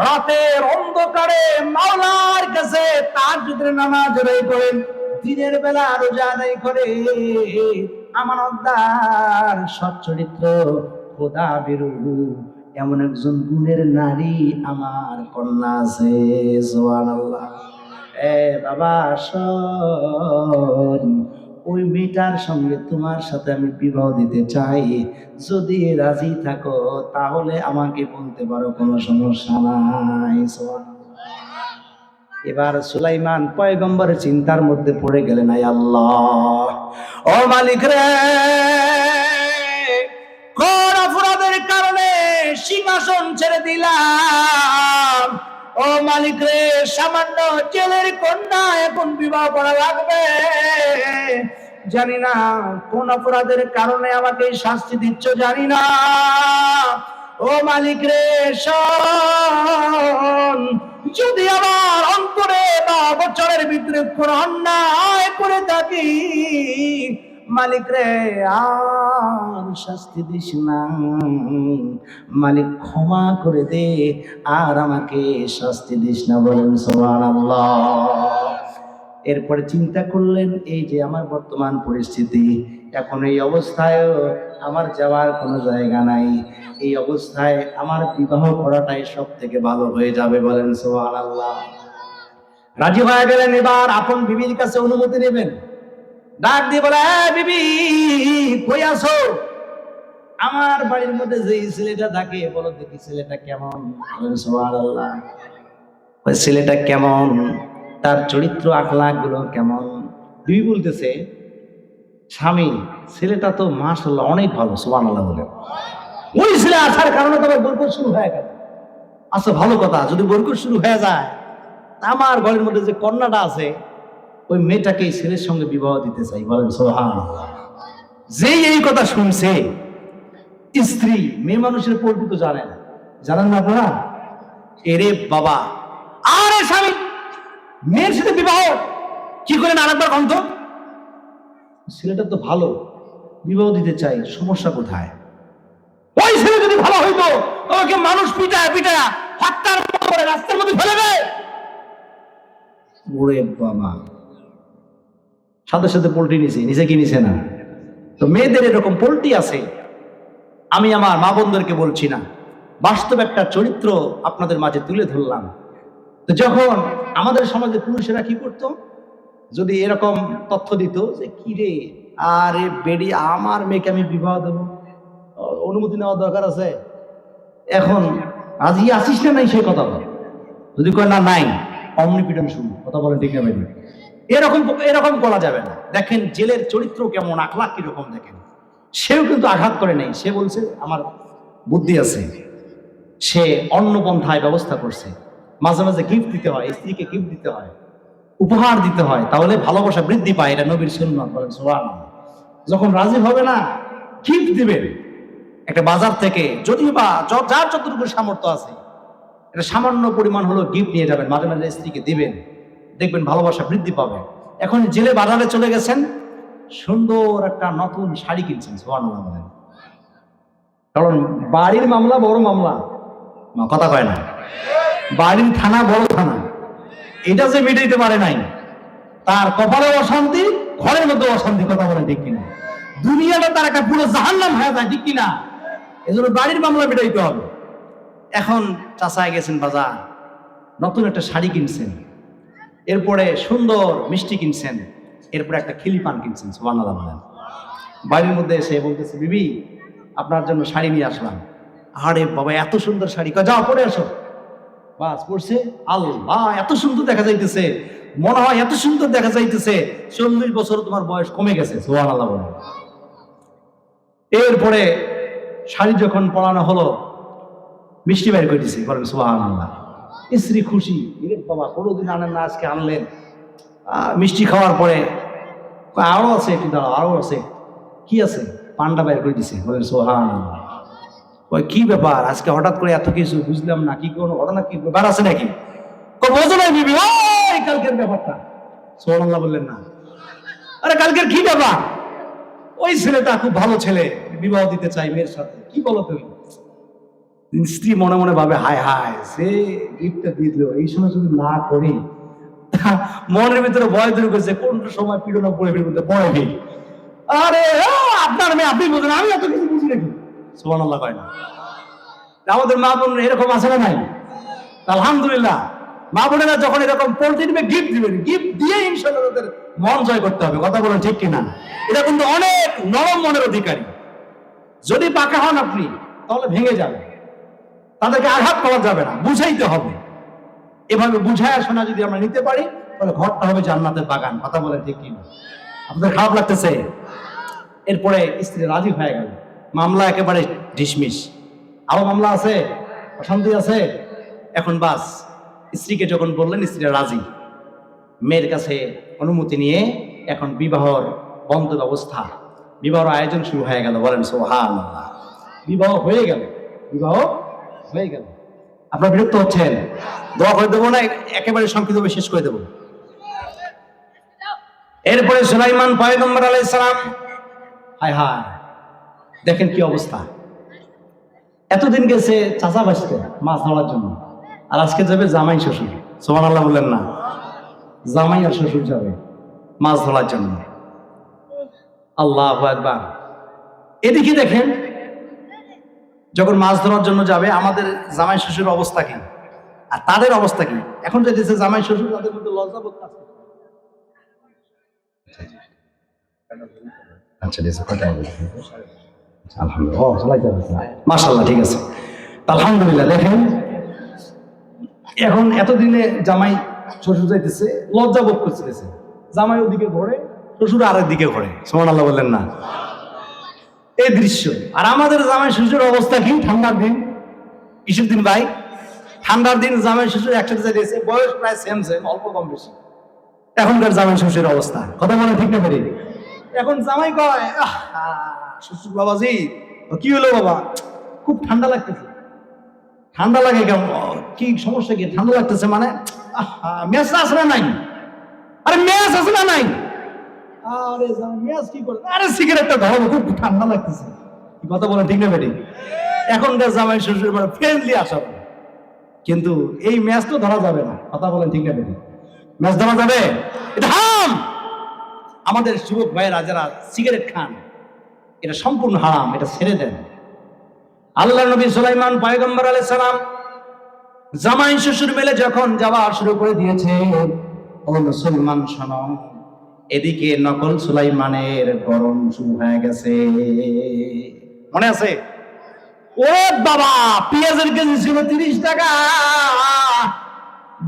রাতের অন্ধকারে মাওলার কাছে তাহাজ্জুদের নামাজ আদায় করেন, দিনের বেলা রোজা আদায় করে, আমানতদার, সচ্চরিত্র, খোদা ভীরু এমন একজন গুণের নারী আমার কন্যা আছে। সুবহানাল্লাহ। এ বাবা শোন, ওই মেয়েটার সঙ্গে তোমার সাথে আমি বিবাহ দিতে চাই, যদি রাজি থাকো তাহলে আমাকে বলতে পারো, কোনো সমস্যা নাই। এবার সুলাইমান পয়গম্বরের চিন্তার মধ্যে পড়ে গেলেন, আয় আল্লাহ, ও মালিক রে, কোন অপরাধের কারণে সিংহাসন ছেড়ে দিলাম, ও মালিক রে, সামান্য জেলের কন্যা এখন বিবাহ করা লাগবে, জানি না কোন অপরাধের কারণে আমাকে শাস্তি দিচ্ছ, জানি না, ও মালিক রে শোন, যদি আমার অন্তরে বা বছরের ভিতরে কোন অন্যায় করে থাকি, মালিক রে আর শাস্তি দিস না, মালিক ক্ষমা করে দে, আর আমাকে শাস্তি দিস না, বলেন সুবহানাল্লাহ। এরপরে চিন্তা করলেন, এই যে আমার বর্তমান পরিস্থিতি, এখন এই অবস্থায় আমার যাওয়ার কোনো জায়গা নাই, এই অবস্থায় আমার বিবাহ করাটাই সব থেকে ভালো হয়ে যাবে, বলেন সুবহানাল্লাহ। রাজি হয়ে গেলেন। এবার আপন বিবির কাছে অনুমতি নেবেন। ডাক দিয়ে বলে, বিবি কই আছো? আমার বাড়ির মধ্যে যে ছেলেটা থাকে, বলো দেখি ছেলেটা কেমন, বলেন সুবহানাল্লাহ। ওই ছেলেটা কেমন, তার চরিত্র আখলাক গুলো কেমন? বিবি বলতেছে, স্বামী ছেলেটা তো মাশাআল্লাহ অনেক ভালো, সুবহানাল্লাহ বলে। ওই ছেলে আসার কারণে তোমার বরকত শুরু হয়ে গেল। আচ্ছা ভালো কথা, যদি বরকত শুরু হয়ে যায়, আমার ঘরের মধ্যে যে কন্যাটা আছে, ওই মেয়েটাকে এই ছেলের সঙ্গে বিবাহ দিতে চাই, বলেন সুবহানাল্লাহ। যেই এই কথা শুনছে, স্ত্রী, মেয়ে মানুষের পরিচিত তো জানেন না আপনারা? এরে বাবা, আরে স্বামী, মেয়ের সাথে বিবাহ কি করে না, আরেকবার কন্ত, ছেলেটা তো ভালো, বিবাহ দিতে চাই, সমস্যা কোথায়? ওই ছেলে যদি ভালো হইতো, তোমাকে মানুষ পিটায় পিটায় হত্যার করে রাস্তার মধ্যে ফেলে দেয়। ওরে বাবা, সাথে সাথে পোল্ট্রি নিছে, নিচে কি নিছে না? তো মেয়েদের এরকম পোল্ট্রি আছে, আমি আমার মা বোনদেরকে বলছি না, বাস্তব একটা চরিত্র আপনাদের মাঝে তুলে ধরলাম। তো যখন আমাদের সমাজে পুরুষেরা কি করতো, যদি এরকম তথ্য দিত যে কি রে, আরে বেডি আমার মেয়েকে আমি বিবাহ দেবো, অনুমতি নেওয়ার দরকার আছে, এখন রাজি আসিস না নাই সেই কথা বল। যদি কয় না নাই, অমনি পিটন শুরু। কথা বলেন ঠিক না ভাই? এরকম এরকম করা যাবে না। দেখেন জেলের চরিত্র কেমন, আখলাক কিরকম দেখেন। সেও কিন্তু আঘাত করে নাই, সে বলছে আমার বুদ্ধি আছে, সে অন্য পন্থায় ব্যবস্থা করছে। মাঝে মাঝে গিফট দিতে হয়, স্ত্রীকে গিফট দিতে হয়, উপহার দিতে হয়, তাহলে ভালোবাসা বৃদ্ধি পায়। এটা নবীর সুন্নাত। বলেন সুবহানাল্লাহ। যখন রাজি হবে না, গিফট দিবেন একটা বাজার থেকে, যদিও বা যার যতটুকু সামর্থ্য আছে, এটা সামান্য পরিমাণ হলো গিফট নিয়ে যাবেন, মাঝে মাঝে স্ত্রীকে দিবেন, দেখবেন ভালোবাসা বৃদ্ধি পাবে। এখন জেলে বাজারে চলে গেছেন, সুন্দর একটা নতুন শাড়ি কিনছেন, সুবহানাল্লাহ বলেন। কারণ বাড়ির মামলা বড় মামলা, কথা কয় না, বাড়ির থানা বড় থানা, এটা যে মিটাইতে পারে নাই, তার কপালে অশান্তি, ঘরের মধ্যে অশান্তি। কথা বলেন ঠিক কিনা? দুনিয়াটা তার একটা পুরো জাহান্নাম হয়ে যায়, ঠিক কিনা? এজন্য বাড়ির মামলা মিটাইতে হবে। এখন চাচায় গেছেন বাজার, নতুন একটা শাড়ি কিনছেন, এরপরে সুন্দর মিষ্টি কিনছেন, এরপরে একটা খিলি পান কিনছেন, সুবহানাল্লাহ বলেন। বাড়ির মধ্যে এসে বলতেছে, বিবি আপনার জন্য শাড়ি নিয়ে আসলাম। আরে বাবা এত সুন্দর শাড়ি, যাও পরে আসো। বাস পড়ছে, আল্লাহ এত সুন্দর দেখা যাইতেছে, মনে হয় এত সুন্দর দেখা যাইতেছে 40 বছর তোমার বয়স কমে গেছে, সুবহানাল্লাহ বলেন। এরপরে শাড়ি যখন পরানো হলো, মিষ্টি বাইর করে দিছে, বলেন সুবহানাল্লাহ। স্ত্রী খুশি, বাবা কোনোদিন আনেন না, আজকে আনলেন। মিষ্টি খাওয়ার পরে আরো আছে, একটু দাঁড়াও, আরো আছে। কি আছে? পান্ডা বাইর করে দিছে, বলেন সুবহানাল্লাহ। ওই কি ব্যাপার আজকে হঠাৎ করে এত কিছু, বুঝলাম না, কি কোনো ঘটনা, কি ব্যাপার আছে নাকি? বোঝো নাই বিবি, ওই কালকের ব্যাপারটা। সুবহানাল্লাহ বললেন না? আরে কালকের কি ব্যাপার? ওই ছেলেটা খুব ভালো ছেলে, বিবাহ দিতে চাই মেয়ের সাথে। কি বলো তুমি? স্ত্রী মনে মনে ভাবে, হায় হায়, সে গিফটটা দিল, এই সময় যদি না করি, মনের ভিতরে ভয় দূর করেছে, কোন সময় পিড়না পড়ে ফিরবে পড়ে। আরে আপনার মেয়ে, আপনি বুঝলেন, আমি এত কিছু বুঝি নাকি? সুবহানাল্লাহ কয় না? আমাদের মা বোন এরকম আছে না নাই? আলহামদুলিল্লাহ। মা বোনেরা যখন এরকম পোল্ট্রি দিবে, গিফট দিবেন, গিফট দিয়ে ইনশাআল্লাহ তাদের মন জয় করতে হবে। কথা বলেন ঠিক কিনা? এটা কিন্তু অনেক নরম মনের অধিকারী। যদি পাকা হন আপনি, তাহলে ভেঙে যাবে, তাদেরকে আঘাত করা যাবে না, বুঝাইতে হবে। এভাবে বুঝায় শোনা যদি আমরা নিতে পারি, তাহলে ঘরটা হবে জান্নাতের বাগান। কথা বলেন ঠিক কিনা? আপনাদের খারাপ লাগতেছে? এরপরে স্ত্রী রাজি হয়ে গেল, মামলা একেবারে ডিসমিস। আরো মামলা আছে, অশান্তি আছে। এখন বাস স্ত্রীকে যখন বললেন, স্ত্রী রাজি, মেয়ের কাছে অনুমতি নিয়ে এখন বিবাহর বন্ধ ব্যবস্থা, বিবাহর আয়োজন শুরু হয়ে গেল। বলেন সুবহানাল্লাহ। বিবাহ হয়ে গেল, বিবাহ হয়ে গেল। আপনারা বিরক্ত হচ্ছেন? দোয়া করে দেবো না, একেবারে সংক্ষিপ্তভাবে শেষ করে দেবো। এরপরে সুলাইমান পয়গম্বর আলাইহিস সালাম, হায় হায় দেখেন কি অবস্থা। এতদিন গেছে চাচা বাসতে মাছ ধরার জন্য, আর আজকে যাবে জামাই শ্বশুর। সুবহানাল্লাহ বললেন না? জামাই আর শ্বশুর যাবে মাছ ধরার জন্য। আল্লাহু আকবার। এদিকে দেখেন, যখন মাছ ধরার জন্য যাবে, আমাদের জামাই শ্বশুর অবস্থা কি আর তাদের অবস্থা কি? এখন যেতেছে জামাই শ্বশুর, তাদের মধ্যে লজ্জা বোধ কাজ করছে। আচ্ছা মাশাআল্লাহ, ঠিক আছে, আলহামদুলিল্লাহ। দেখেন এখন এতদিনে জামাই শ্বশুর যাইতেছে, লজ্জা বোধ করতেছে। জামাই ওদিকে ঘোরে, শ্বশুর আরেক দিকে ঘোরে। সুবহানাল্লাহ বললেন না? এই দৃশ্য। আর আমাদের জামাই শ্বশুর অবস্থা কি? ঠান্ডার দিন, কিসের দিন ভাই? ঠান্ডার দিন জামাই শ্বশুর একসাথে যাইতেছে, বয়স প্রায় সেম সেম, অল্প কম বেশি। এখনকার জামাই শ্বশুরের অবস্থা, কথা বলে ঠিক না পারি? এখন জামাই কয়, শ্বশুর বাবাজি কি হলো বাবা? খুব ঠান্ডা লাগতেছে। ঠান্ডা লাগে কেমন? কি সমস্যা কি? ঠান্ডা লাগতেছে মানে? মেয়াজ আছে না নাই? আরে মেয়াজ আছে না নাই? আরে মেয়াজ কি করে? আরে সিগারেটটা ধরো, খুব ঠান্ডা লাগতেছে। কি কথা বলে ঠিক না পারি? এখনকার জামাই শ্বশুর মানে ফ্রেন্ডলি আসা, কিন্তু এই ম্যাচ তো ধরা যাবে না। কথা বলেন ঠিক না বেটি? ম্যাচ ধরা যাবে? এটা হারাম। আমাদের যুবক ভাইয়েরা যারা সিগারেট খান, এটা সম্পূর্ণ হারাম, এটা ছেড়ে দেন। আল্লাহ নবী সুলাইমান পয়গম্বর আলাইহিস সালাম জামাই শ্বশুর মিলে যখন যাওয়া শুরু করে দিয়েছে, ও মুসলমান শোনো, এদিকে নকল সুলাইমানের গরম শুরু হয়ে গেছে। মনে আছে? ও বাবা, পেঁয়াজের কেজি ছিল 30 টাকা,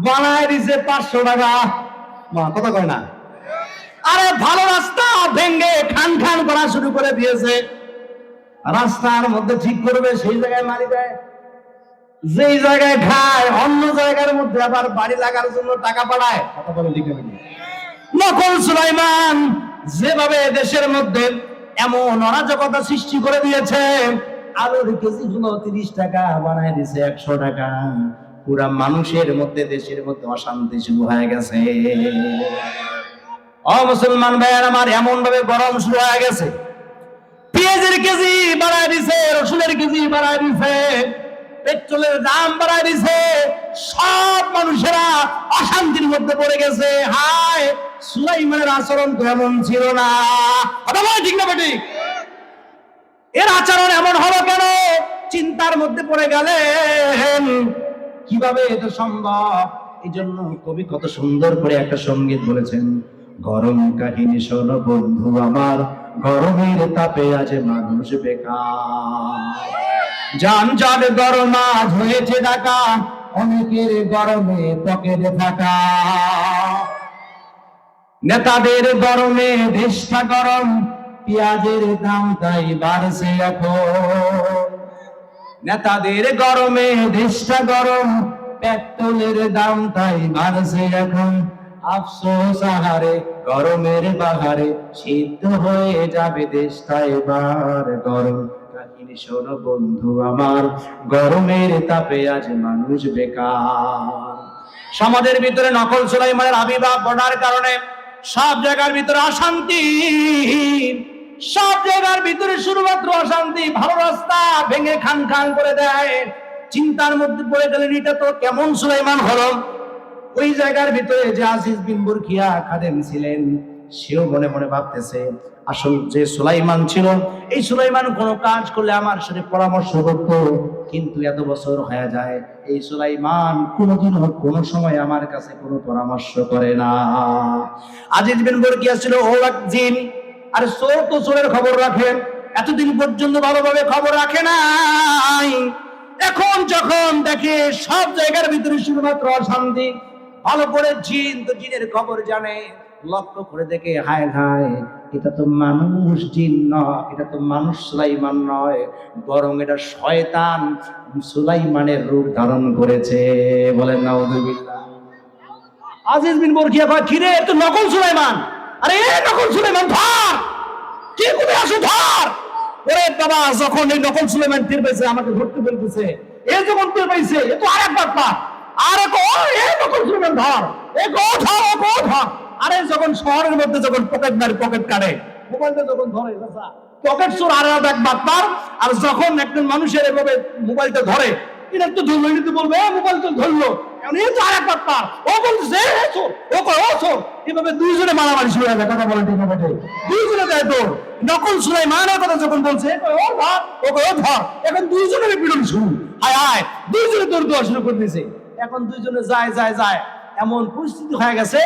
বানায় দিছে 500 টাকা। মা কথা কয় না? আরে ভালো রাস্তা ভেঙ্গে খান খান করা শুরু করে দিয়েছে। রাস্তার মধ্যে ঠিক করবে সেই জায়গায় মারি দেয়, যেই জায়গায় খায় অন্য জায়গার মধ্যে আবার বাড়ি লাগার জন্য টাকা পাঠায়। কথা বলে ঠিক হবে? নকল সুলাইমান যেভাবে দেশের মধ্যে এমন অরাজকতা সৃষ্টি করে দিয়েছে, আলুর কেজি গুলো 30 টাকা বানায় দিছে 100 টাকা। পুরা মানুষের মধ্যে, দেশের মধ্যে অশান্তি শুরু হয়ে গেছে। ও মুসলমান ভাইয়ার আমার, এমন ভাবে গরম শুরু হয়ে গেছে, পেঁয়াজের কেজি বাড়ায় দিছে, রসুনের কেজি বাড়ায় দিছে, পেট্রোলের দাম বাড়ায় দিছে, সব মানুষেরা অশান্তির মধ্যে পড়ে গেছে। হায়, সুলাইমানের আচরণ তো এমন ছিল না। ঠিক না বেটি? এর আচরণ এমন হলো কেন? চিন্তার মধ্যে পড়ে গেলেন, কিভাবে এটা সম্ভব? এই জন্য কবি কত সুন্দর করে একটা সঙ্গীত বলেছেন, গরম কাহিনী শোনো বন্ধু আমার, গরমের তাপে আজ মানুষ বেকার। যানজট গরম আজ হয়েছে ঢাকা, অনেকের গরমে পকেটে থাকা। নেতাদের গরমে দেশটা গরম, পেঁয়াজের দাম তাই বাড়ছে এখন। নেতাদের গরমে দেশটা গরম, পেট্রোলের দাম তাই বাড়ছে এখন। আফসোস আহারে, গরমের বাহারে সিদ্ধ হয়ে যাবে দেশটা এবার। গরম কাহিনী শোনো বন্ধু আমার, গরমের তাপে আজ মানুষ বেকার। সমাজের ভিতরে নকল সুলাইমানের আবির্ভাব ঘটার কারণে সব জায়গার ভিতরে অশান্তি, সব জায়গার ভিতরে শুধুমাত্র অশান্তি। ভালো রাস্তা ভেঙে খান খান করে দেয়। চিন্তার মধ্যে পড়ে গেলেন, এটা তো কেমন সুলাইমান হলো? ওই জায়গার ভিতরে যে আজিজ বিন বুরকিয়া খাদেম ছিলেন, সেও মনে মনে ভাবতেছে, আসল যে সুলাইমান ছিল, এই সুলাইমান কোনো কাজ করলে আমার সাথে পরামর্শ করত, কিন্তু এত বছর হয়ে যায় এই সুলাইমান কোনোদিনও কোনো সময় আমার কাছে কোনো পরামর্শ করে না। আজিজ বিন বুরকিয়া ছিল ও এক জিন, আর চোর তো চোরের খবর রাখেন, এতদিন পর্যন্ত ভালোভাবে খবর রাখে নাই। এখন যখন দেখে সব জায়গার ভিতরে শুধুমাত্র অশান্তি, ভালো করে জিন তো জিনের খবর জানে, লক্ষ্য করে দেখে হায় হায়, এটা তো মানুষ জিন নয়, এটা তো মানুষ সুলাইমান নয়, বরং এটা শয়তান সুলাইমানের রূপ ধারণ করেছে। বলেন নাউযুবিল্লাহ। আজিজ বিন বুরকিয়া কয়, কিরে, এ তো নকল সুলাইমান। আরে এ নকল সুলাইমান, ধর, কে কোথায় আসো, ধর। ওরে বাবা, যখন এই নকল সুলাইমান টের পেয়েছে আমাকে ধরতে ফেলতেছে, এ যখন টের পাইছে, এ তো আরেক বার্তা, আরে কো এ নকল সুলাইমান ধর, এ কো ধর, ও কো ধর। আরে যখন শহরের মধ্যে যখন পকেট মারি, পকেট কাটে, মোবাইলটা যখন ধরে, পকেট চোর আর এক বার্তা। আর যখন একজন মানুষের এভাবে মোবাইলটা ধরে, এটা তো ধরলো, এটা তো বলবে মোবাইল তো ধরলো, এখন এই তো আরেক বার্তা, ও বলছে এ চোর, ও কো ও চোর। এভাবে দুইজনে মারামারি শুরু হয়ে যায়। কথা বলে ঠিক হবে? দুইজনে দেয় তোর। নকল সুলাইমানের কথা যখন বলছে, ও ধর, ও কো ও ধর, এখন দুইজনের পিটন শুরু। হায় হায়, দুইজনে দৌড় দেওয়া শুরু করে দিয়েছে। এখন দুইজনে যায় যায় যায়, এমন পরিস্থিতি হয়ে গেছে,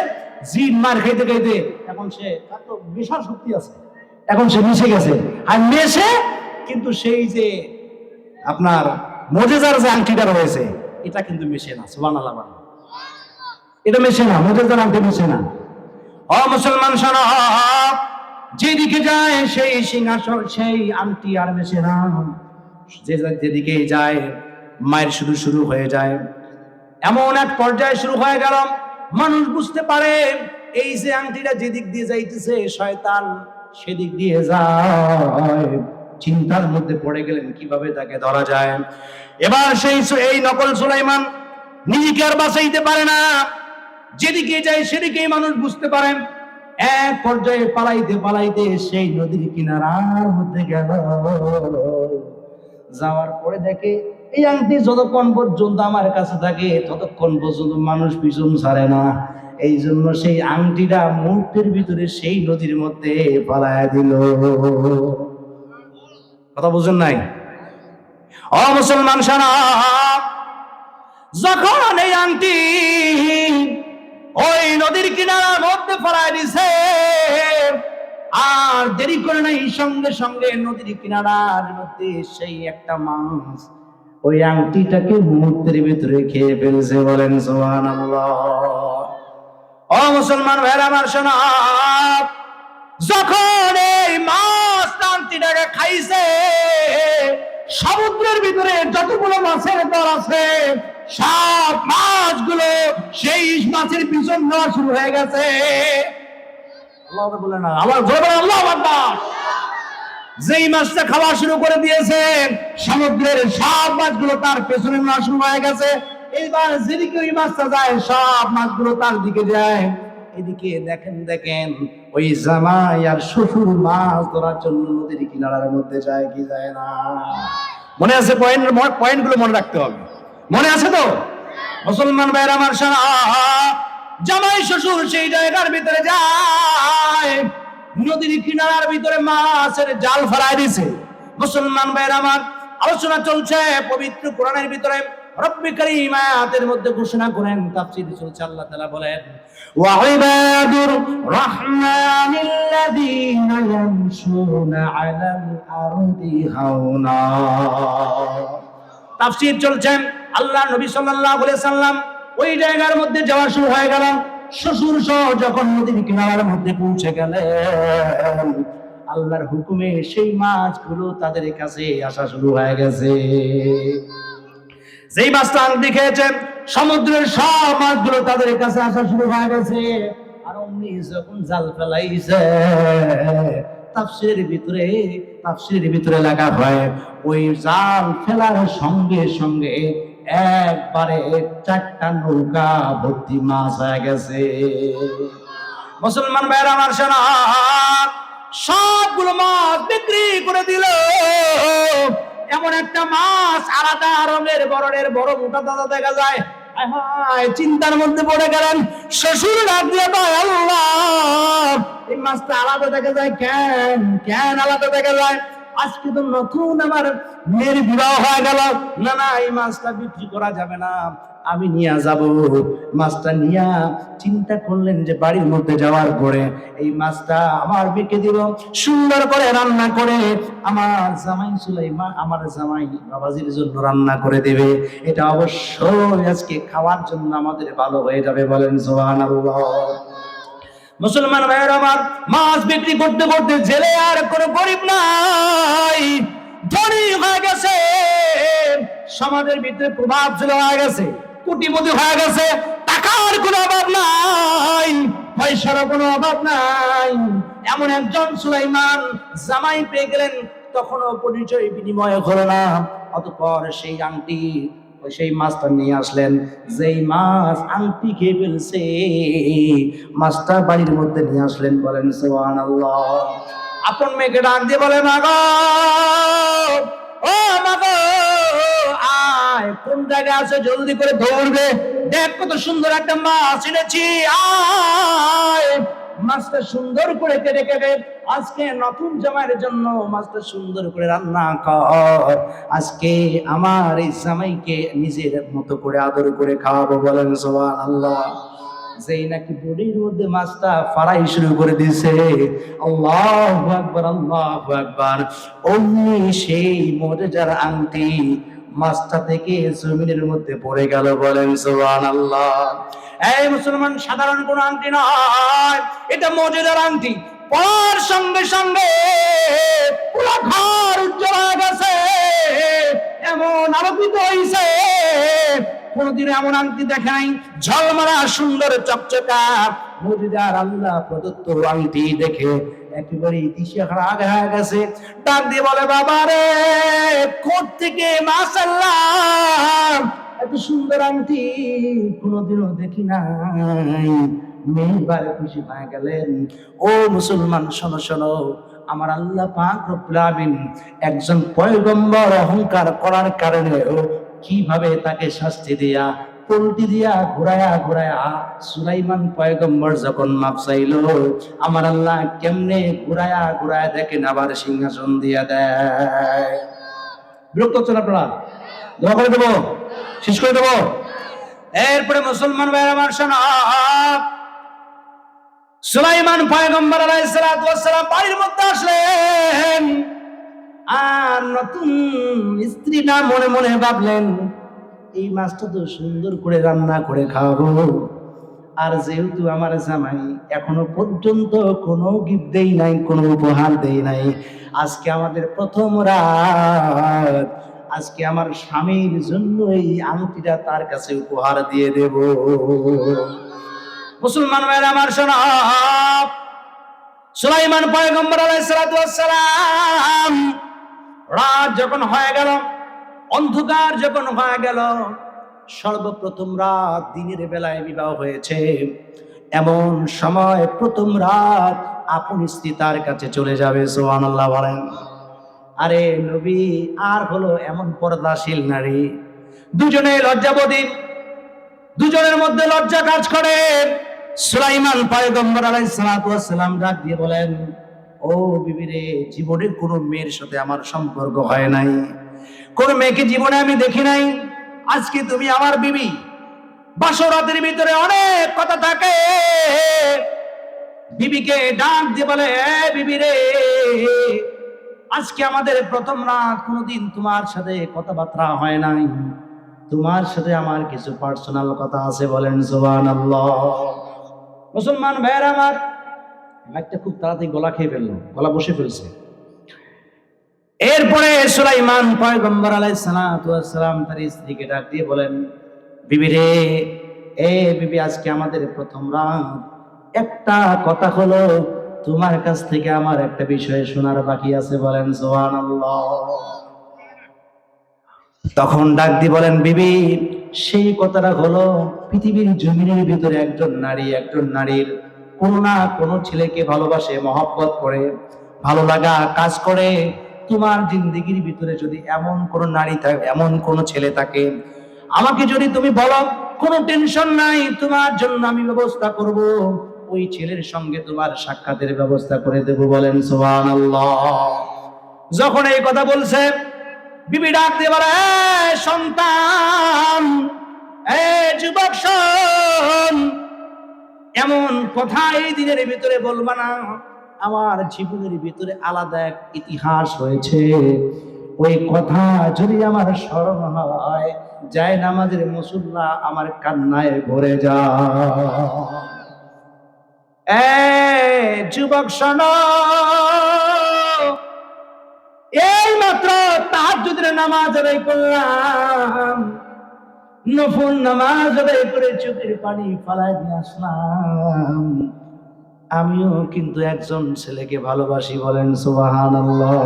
জিন মার খাইতে খাইতে এখন সে, তার তো মেশার শক্তি আছে, এখন সে মিশে গেছে। আর মেশে কিন্তু সেই যে আপনার মুজিজার যে আংটিটা রয়েছে, এটা কিন্তু মেশে না। সুবহানাল্লাহ, এটা মেশে না, মুজিজার আংটি মেশে না। ও মুসলমান শোনো, যেদিকে যায় সেই সিংহাসন, সেই আংটি আর মেশে না। যেদিকে যায় মায়ের শুধু শুরু হয়ে যায়। এমন এক পর্যায়ে শুরু হয়ে গেল, মানুষ বুঝতে পারে এই যে আংটিটা যেদিক দিয়ে যাইতেছে, শয়তান সেদিক দিয়ে যায়। চিন্তার মধ্যে পড়ে গেলেন কিভাবে তাকে ধরা যায়। এবার এই নকল সুলাইমান নিজেকে আর বাঁচাইতে পারে না, যেদিকে যায় সেদিকেই মানুষ বুঝতে পারেন। এক পর্যায়ে পালাইতে পালাইতে সেই নদীর কিনারার মধ্যে গেল। যাওয়ার পরে দেখে এই আংটি যতক্ষণ পর্যন্ত আমার কাছে থাকে ততক্ষণ পর্যন্ত মানুষ পিছন ছাড়ে না। এই জন্য সেই আংটিটা মুহূর্তের ভিতরে সেই নদীর মধ্যে পালায় দিল। কথা বুঝেন নাই? ও মুসলমান শোনো, যখন এই আংটি ওই নদীর কিনারার মধ্যে ফেলাই দিছে, আর দেরি করে নাই, সঙ্গে সঙ্গে নদীর কিনারার মধ্যে সেই একটা মাছ ওই আংটিটাকে মুহূর্তের ভিতরে খেয়ে ফেলছে। বলেন সুবহানাল্লাহ। ও মুসলমান ভাইরা আমার শোনো, যখন এই মাছ আংটিটাকে খাইছে, সমুদ্রের ভিতরে যতগুলো মাছের দল আছে সব মাছগুলো সেই মাছের পিছন নেওয়া শুরু হয়ে গেছে। আল্লাহ বলে না, আবার জোরে আল্লাহু আকবার। যেই মাছটা খাওয়া শুরু করে দিয়েছে, সমুদ্রের সব মাছগুলো তার পেছনে নেওয়া শুরু হয়ে গেছে। এইবার যেদিকে ওই মাছটা যায় সব মাছগুলো তার দিকে যায়। এদিকে দেখেন ওই জামাই আর শ্বশুর মাছ ধরার জন্য নদীর কিনারার মধ্যে যায় কি যায় না? মনে আছে? পয়েন্টগুলো মনে রাখতে হবে। মনে আছে তো? মুসলমান ভাইরা আমার শোনো, জামাই শ্বশুর সেই জায়গার ভিতরে যায়, নদীর কিনারার ভিতরে মাছের জাল ফেলাই দিছে। মুসলমান ভাইরা আমার, আলোচনা চলছে পবিত্র কোরআনের ভিতরে। রব্বি কারীম আয়াতের মধ্যে ঘোষণা করেন, তাফসীর চলছে, আল্লাহ তাআলা বলেন ওয়া ইবাদুর রাহমানিল্লাযীনা ইয়ামশুনা আলাল আরদি হাওনা। তাফসীর চলছেন, আল্লাহ নবী সাল্লাল্লাহু আলাইহি সাল্লাম ওই জায়গার মধ্যে যাওয়া শুরু হয়ে গেল। শ্বশুর সহ যখন নদীর কিনারার মধ্যে পৌঁছে গেলেন, আল্লাহর হুকুমে সেই মাছগুলো তাদের কাছে আসা শুরু হয়ে গেছে। যেই মাছটা আংটি খেয়েছেন, সমুদ্রের সব মাছগুলো তাদের কাছে আসা শুরু হয়ে গেছে। আর অমনি যখন জাল ফেলাইছে, তাফসীরের ভিতরে লেখা হয় ওই জাল ফেলার সঙ্গে সঙ্গে একবারে 4টা নৌকা ভর্তি মাছ হয়ে গেছে। মুসলমান ভাইরা আমার শোনো, সবগুলো মাছ বিক্রি করে দিল। এমন একটা মাছ আলাদা রঙের বরণের বড় মোটা দাদা দেখা যায়। চিন্তার মধ্যে পড়ে গেলেন শ্বশুর, ডাক দিয়ে ভাই আল্লাহ, এই মাছটা আলাদা দেখা যায় কেন আলাদা দেখা যায়? আজকে তো নতুন আমার মেয়ের বিবাহ হয়ে গেল, না এই মাছটা বিক্রি করা যাবে না, আমি নিয়ে যাব। মাছটা নিয়ে চিন্তা করলেন যে বাড়ির মধ্যে যাওয়ার পরে এই মাছটা আমার বিকে দিব, সুন্দর করে রান্না করে আমার জামাই সুলাইমান, আমার জামাই বাবাজির জন্য রান্না করে দেবে। এটা অবশ্যই আজকে খাওয়ার জন্য আমাদের ভালো হয়ে যাবে। বলেন সুবহানাল্লাহ। মুসলমান ভাইয়ের আমার, মাছ বিক্রি করতে করতে জেলে আর কোনো গরিব নাই, ধনী হয়ে গেছে। সমাজের ভিতরে প্রভাব চলে হয়ে গেছে, কোটিপতি হয়ে গেছে। টাকার কোনো অভাব নাই, পয়সার কোনো অভাব নাই। এমন একজন সুলাইমান জামাই পেয়ে গেলেন, তখনও পরিচয় বিনিময় হলো না। অতঃপর সেই আংটি, সেই মাছটা নিয়ে আসলেন। যেই মাছ আংটি খেয়ে ফেলছে, মাছটা বাড়ির মধ্যে নিয়ে আসলেন। বলেন সুবহানাল্লাহ। আপন মেয়েকে ডাক দিয়ে বলে, মাগো, ও মাগো, আয়, কোন জায়গায় আছে, জলদি করে দৌড়বে, দেখ কত সুন্দর একটা মাছ এনেছি, আয়। মাছটা সুন্দর করে কেটে আজকে নতুন জামাইয়ের জন্য মাছটা সুন্দর করে রান্না কর। আজকে আমার এই জামাইকে নিজের মতো করে আদর করে খাওয়াবো। বলেন সুবহানাল্লাহ। যেই নাকি বডির মধ্যে মাছটা ফাড়াই শুরু করে দিয়েছে, আল্লাহু আকবার, আল্লাহু আকবার, অমনি সেই মুজিজার আংটি মাছটা থেকে জমিনের মধ্যে পড়ে গেল। বলেন সুবহানাল্লাহ। এই মুসলমান, সাধারণ কোন আংটি নয়, এটা মুজিজার আংটি। পড়ার সঙ্গে সঙ্গে পুরো ঘর উজ্জ্বল হয়ে গেছে, এমন আলোকিত হয়েছে, কোনদিন এমন আংটি দেখে নাই। ঝলমলা সুন্দর চকচকা মুজিজার আল্লাহ প্রদত্ত আংটি দেখে একেবারে দিশেহারা হয়ে গেছে। ডাক দিয়ে বলে, বাবা রে, কোত্থেকে মাশাআল্লাহ, এত সুন্দর আংটি কোনদিনও দেখি নাই। মেয়েবার খুশি হয়ে গেলেন। ও মুসলমান, শোনো শোনো, আমার আল্লাহ পাক রব্বুল আলামিন একজন পয়গম্বর অহংকার করার কারণে কিভাবে তাকে শাস্তি দিয়া, পল্টি দিয়া ঘুরায়া সুলাইমান পয়গম্বর যখন মাপ চাইল, আমার আল্লাহ কেমনে ঘুরায়া দেখেন আবার সিংহাসন দিয়া দেয়। বিরক্ত হচ্ছেন আপনারা? দোয়া করে দেবো, শেষ করে দেবো। এরপরে মুসলমান ভাইয়ের আমার শোনা, সুলাইমান পয়গম্বর আলাইহিস সালাতু ওয়াস সালাম বাড়ির মধ্যে আসলেন, আর নতুন স্ত্রী না মনে মনে ভাবলেন এই মাছটা তো সুন্দর করে রান্না করে খাওয়াবো, আর যেহেতু আমার জামাই এখনো পর্যন্ত কোনো গিফট দেই নাই, কোনো উপহার দেই নাই, আজকে আমাদের প্রথম রাত, আজকে আমার স্বামীর জন্য এই আংটিটা তার কাছে উপহার দিয়ে দেব। মুসলমান ভাইরা আমার শোনা, সুলাইমান পয়গম্বর আলাইহিস সালাতু ওয়াস সালাম রাত যখন হয়ে গেল, অন্ধকার যখন হয়ে গেল, সর্বপ্রথম রাত, দিনের বেলায় বিবাহ হয়েছে, এমন সময় প্রথম রাত আপন স্ত্রী তার কাছে চলে যাবে, সুবহানাল্লাহ বলেন। আরে নবী আর হলো এমন পর্দাশীল নারী, দুজনে লজ্জাবতী, দুজনের মধ্যে লজ্জা কাজ করে। সুলাইমান পয়গম্বর আলাইহিস সালাতু ওয়াস সালাম ডাক দিয়ে বলেন, ও বিবি রে, জীবনের কোন মেয়ের সাথে আমার সম্পর্ক হয় নাই, কোন মেয়েকে জীবনে আমি দেখি নাই, আজকে তুমি আমার বিবি। বাসরাতের ভিতরে অনেক কথা থাকে, বিবিকে ডাক দিয়ে বলে, বিবি রে, আজকে আমাদের প্রথম রাত, কোনোদিন তোমার সাথে কথাবার্তা হয় নাই, তোমার সাথে আমার কিছু পার্সোনাল কথা আছে, বলেন সুবহানাল্লাহ। মুসলমান ভাইয়েরা আমার, একটা খুব তাড়াতাড়ি গলা খেয়ে ফেললো, গলা বসে ফেলছে। এরপরে সুলাইমান পয়গম্বর আলাইহিস সালাতু ওয়াস সালাম তার স্ত্রীকে ডাক দিয়ে বলেন, বিবি রে, এ বিবি, আজকে আমাদের প্রথম রাত, একটা কথা হলো, তোমার কাছ থেকে আমার একটা বিষয় শোনার বাকি আছে, বলেন সুবহানাল্লাহ। তখন ডাক দিয়ে বলেন, বিবি, সেই কথাটা হলো, পৃথিবীর জমিনের ভিতরে একজন নারীর কোন না কোন ছেলেকে ভালোবাসে, মহব্বত করে, ভালো লাগা কাজ করে। তোমার জিন্দেগির ভিতরে যদি এমন কোন নারী থাকে, এমন কোন ছেলে থাকে, আমাকে যদি তুমি বলো, কোনো টেনশন নাই, তোমার জন্য আমি ব্যবস্থা করব, ওই ছেলের সঙ্গে তোমার সাক্ষাতের ব্যবস্থা করে দেব, বলেন সুবহানাল্লাহ। যখন এই কথা বলছে, বিবি ডাক দিয়ে বলে, সন্তান, যুবক শোন, এমন কথা এই দিনের ভিতরে বলবা না, আমার জীবনের ভিতরে আলাদা এক ইতিহাস রয়েছে, ওই কথা যদি আমার স্মরণ হয়, যায় নামাজের মুসল্লা আমার কান্নায় ভরে যায়। যুবক শোনো, এই মাত্র তাহাজ্জুদের নামাজ আদায় করলাম, নফল নামাজ আদায় করে চোখের পানি ফালায় দিয়ে আসলাম, আমিও কিন্তু একজন ছেলেকে ভালোবাসি, বলেন সুবহানাল্লাহ।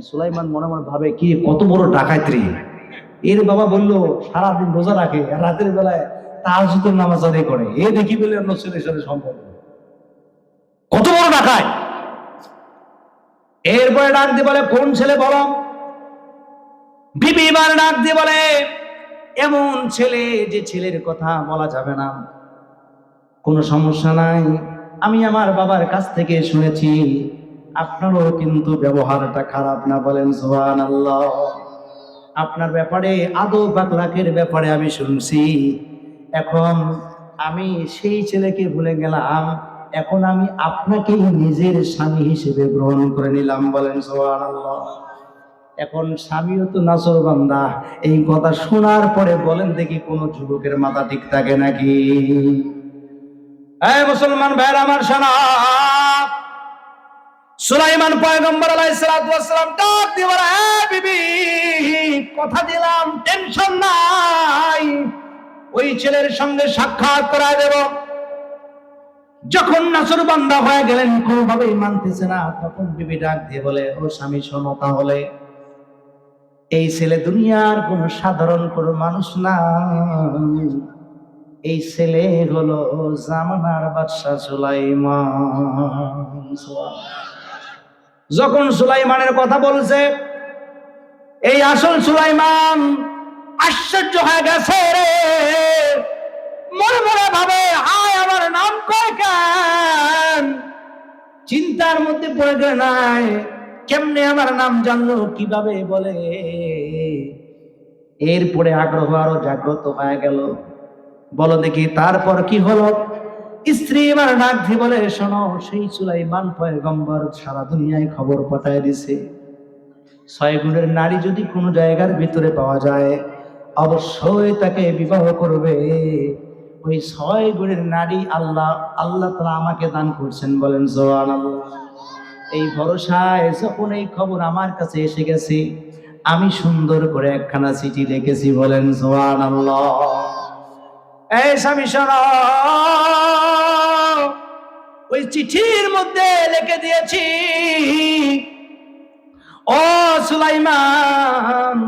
সুলাইমান মনে মনে ভাবে, কি কত বড় ডাকাইত্রী, এর বাবা বললো সারাদিন রোজা রাখে, আর রাতের বেলায় তাহাজ্জুদের নামাজ আদায় করে, এ দেখি বলে অন্য ছেলের সাথে সম্পর্ক, কত বড় ডাকায়। এরপরে ডাক দিয়ে বলে, কোন ছেলে বলো। বিবি এবার ডাক দিয়ে বলে, এমন ছেলে যে ছেলের কথা বলা যাবে না, কোনো সমস্যা নাই, আমি আমার বাবার কাছ থেকে শুনেছি আপনারও কিন্তু ব্যবহারটা খারাপ না, বলেন সুবহানাল্লাহ। আপনার ব্যাপারে, আদব আখলাকের ব্যাপারে আমি শুনছি, এখন আমি সেই ছেলেকে ভুলে গেলাম, এখন আমি আপনাকেই নিজের স্বামী হিসেবে গ্রহণ করে নিলাম, বলেন সুবহানাল্লাহ। এখন স্বামীও তো নাছর বান্দা, এই কথা শোনার পরে বলেন দেখি কোন যুবকের মাথা ঠিক থাকে নাকি? মুসলমান ভাইরা আমার শোনা, সুলাইমান পয়গম্বর আলাইহিস সালাতু ওয়াস সালাম ডাক দিয়ে বলে, বিবি, কথা দিলাম, টেনশন নাই, ওই ছেলের সঙ্গে সাক্ষাৎ করায় দেব। যখন নাছরবান্দা হয়ে গেলেন, কোনোভাবেই মানতেছে না, তখন বিবি ডাক দিয়ে বলে, ও স্বামী শোনো, তাহলে এই ছেলে দুনিয়ার কোন সাধারণ কোন মানুষ না, এই ছেলে হলো জামানার বাদশা সুলাইমান। যখন সুলাইমানের কথা বলছে, এই আসল সুলাইমান আশ্চর্য হয়ে গেছে রে, মনে মনে ভাবে, হায় আমার নাম কয় কেন, চিন্তার মধ্যে পড়ে যায় নাই, কেমনে আমার নাম জানলো, কিভাবে বলে? এরপরে আগ্রহ আরো জাগ্রত হয়ে গেল। বলো দেখি তারপর কি হলো? স্ত্রী এবার ডাক দিয়ে বলে, শোনো, সেই সুলাইমান পয়গম্বর সারা দুনিয়ায় খবর পাঠায় দিছে, 6 গুণের নারী যদি কোনো জায়গার ভিতরে পাওয়া যায় অবশ্যই তাকে বিবাহ করবে। ওই 6 গুণের নারী আল্লাহ আল্লাহ তাআলা আমাকে দান করছেন, বলেন সুবহানাল্লাহ। এই ভরসায় যখন এই খবর আমার কাছে এসে গেছে, আমি সুন্দর করে একখানা চিঠি লিখেছি, বলেন সুবহানাল্লাহ। এই স্বামী শোনো, ওই চিঠির মধ্যে লিখে দিয়েছি, ও সুলাইমান,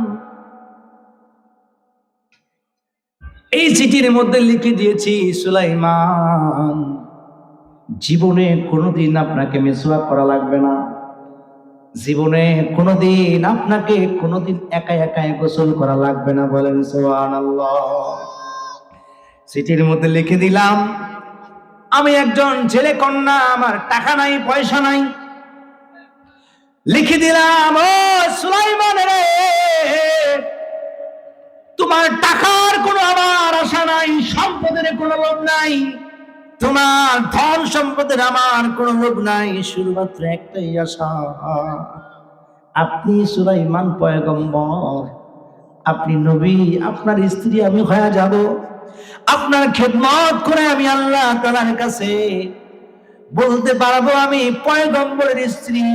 এই চিঠির মধ্যে লিখে দিয়েছি, সুলাইমান, জীবনে কোনোদিন আপনাকে মিসওয়াক করা লাগবে না, জীবনে কোনোদিন আপনাকে কোনোদিন একা একা গোসল করা লাগবে না, বলেন সুবহানাল্লাহ। চিঠির মধ্যে লিখে দিলাম, আমি একজন ছেলে কন্যা, আমার টাকা নাই পয়সা নাই। লিখে দিলাম, ও সুলাইমান রে, তোমার টাকার কোনো আমার আশা নাই, সম্পদের কোনো লোভ নাই, তোমার ধন সম্পদের আমার কোনো লোভ নাই, শুধুমাত্র একটাই আশা, আপনি সুলাইমান পয়গম্বর, আপনি নবী, আপনার স্ত্রী আমি হয়ে যাব, আপনার খেদমত করে আমি আল্লাহ তাআলার কাছে বলতে পারবো আমি পয়গম্বরের স্ত্রী,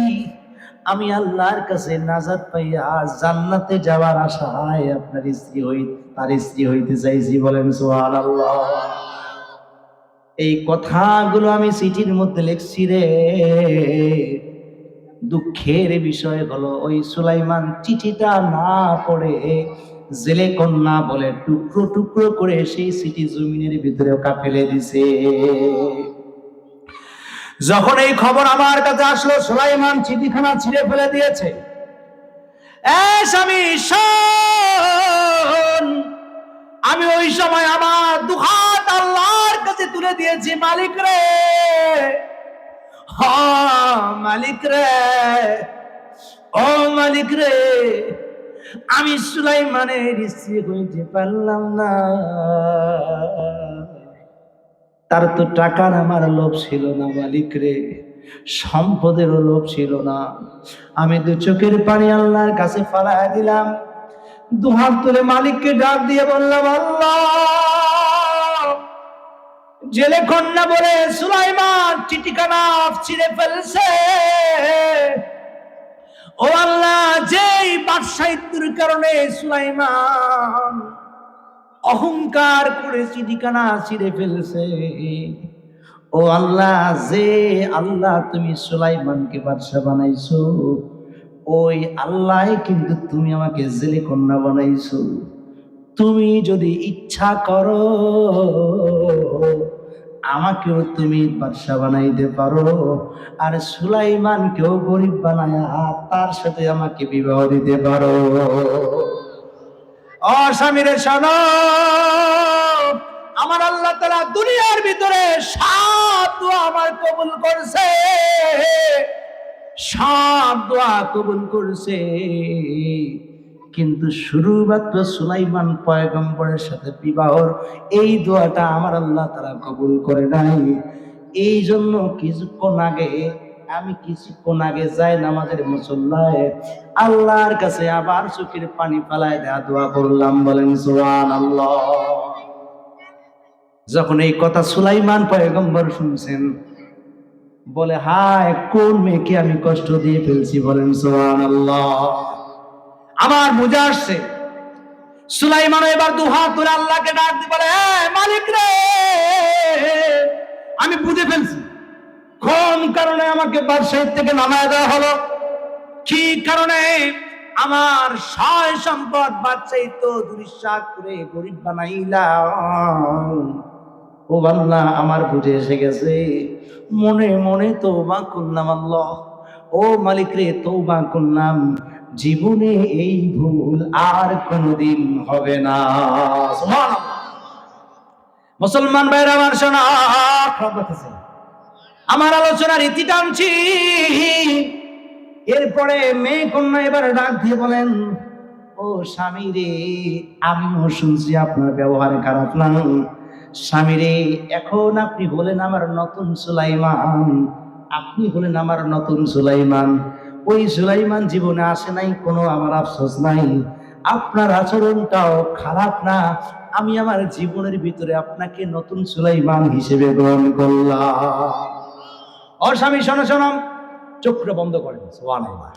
আমি আল্লাহর কাছে নাজাত পাইয়া জান্নাতে যাওয়ার আশায় আপনার স্ত্রী তার স্ত্রী হইতে চাইছি, বলেন সুবহানাল্লাহ। এই কথাগুলো আমি চিঠির মধ্যে লিখছি রে। দুঃখের বিষয় হলো, ওই সুলাইমান চিঠিটা না পড়ে জেলে কন্যা বলে টুকরো টুকরো করে সেই চিঠি জমিনের ভিতরে ফেলে দিছে। যখন এই খবর আমার কাছে আসলো সুলাইমান চিঠিখানা ছিঁড়ে ফেলে দিয়েছে, স্বামী শোন, আমি ওই সময় আমার দুহাত আল্লাহর কাছে তুলে দিয়েছি, মালিক রে, মালিক রে, ও মালিক রে, আমি সুলাইমানের স্ত্রী হইতে পারলাম না, তার তো টাকার আমার লোভ ছিল না মালিক রে, সম্পদেরও লোভ ছিল না। আমি দু চোখের পানি আল্লাহর কাছে ফালায় দিলাম, দুহাত তুলে মালিককে ডাক দিয়ে বললাম, আল্লাহ, জেলে কন্যা বলে সুলাইমান চিঠিখানা ছিঁড়ে ফেলছে, ও আল্লাহ, যেই বাদশাহিত্বের কারণে সুলাইমান অহংকার করে চিঠিখানা ছিঁড়ে ফেলছে, ও আল্লাহ, যে আল্লাহ তুমি সুলাইমানকে বাদশা বানাইছো, ওই আল্লাহ কিন্তু তুমি আমাকে জেলে কন্যা বানাইছো। তুমি যদি ইচ্ছা করো আমাকেও তুমি বাদশা বানাইতে পারো, আর সুলাইমানকেও গরিব বানায়া তার সাথে আমাকে বিবাহ দিতে পারো। ও স্বামীরে শোনো, আমার আল্লাহ তাআলা দুনিয়ার ভিতরে 7 দোয়া আমার কবুল করছে, 7 দোয়া কবুল করছে, কিন্তু শুধুমাত্র সুলাইমান পয়গম্বরের সাথে বিবাহর এই দোয়াটা আমার আল্লাহ তাআলা কবুল করে নাই। এই জন্য কিছুক্ষণ আগে যাই নামাজের মুসল্লায় আল্লাহর কাছে আবার চোখের পানি ফেলায় দেয়া দোয়া করলাম, বলেন সুবহানাল্লাহ। যখন এই কথা সুলাইমান পয়গম্বর শুনছেন, বলে, হায়, কোন মেয়েকে আমি কষ্ট দিয়ে ফেলছি, বলেন সুবহানাল্লাহ। আমার বুঝে আসছে, সুলাইমান এবার দুহাত তুলে আল্লাহকে ডাক দিয়ে বলে, মালিক রে, আমি বুঝে ফেলছি কোন কারণে আমাকে বাদশাহী থেকে নামায় দেওয়া হলো, কি কারণে আমার সয় সম্পদ বাদশাহী তো দুরিশ্বাস করে গরিব বানাইলাম। ও আল্লাহ, আমার বুঝে এসে গেছে, মনে মনে তওবা করলাম, আল্লাহ, ও মালিক রে, তওবা করলাম, জীবনে এই ভুল আর কোনোদিন হবে না। সুবহানাল্লাহ। মুসলমান ভাইরা আমার, শোনা, আমার আলোচনার ইতি টানছি। এরপরে মেয়ে কন্যা এবার ডাক দিয়ে বলেন, ও স্বামী রে, আমিও শুনছি আপনার ব্যবহার খারাপ না। স্বামী রে, এখন আপনি হলেন আমার নতুন সুলাইমান, আপনি হলেন আমার নতুন সুলাইমান। ওই সুলাইমান জীবনে আসে নাই, কোনো আমার আফসোস নাই। আপনার আচরণটাও খারাপ না, আমি আমার জীবনের ভিতরে আপনাকে নতুন সুলাইমান হিসেবে গ্রহণ করলাম। ও স্বামী, শোনো শোনো, চোখটা বন্ধ করেন। সুবহানাল্লাহ,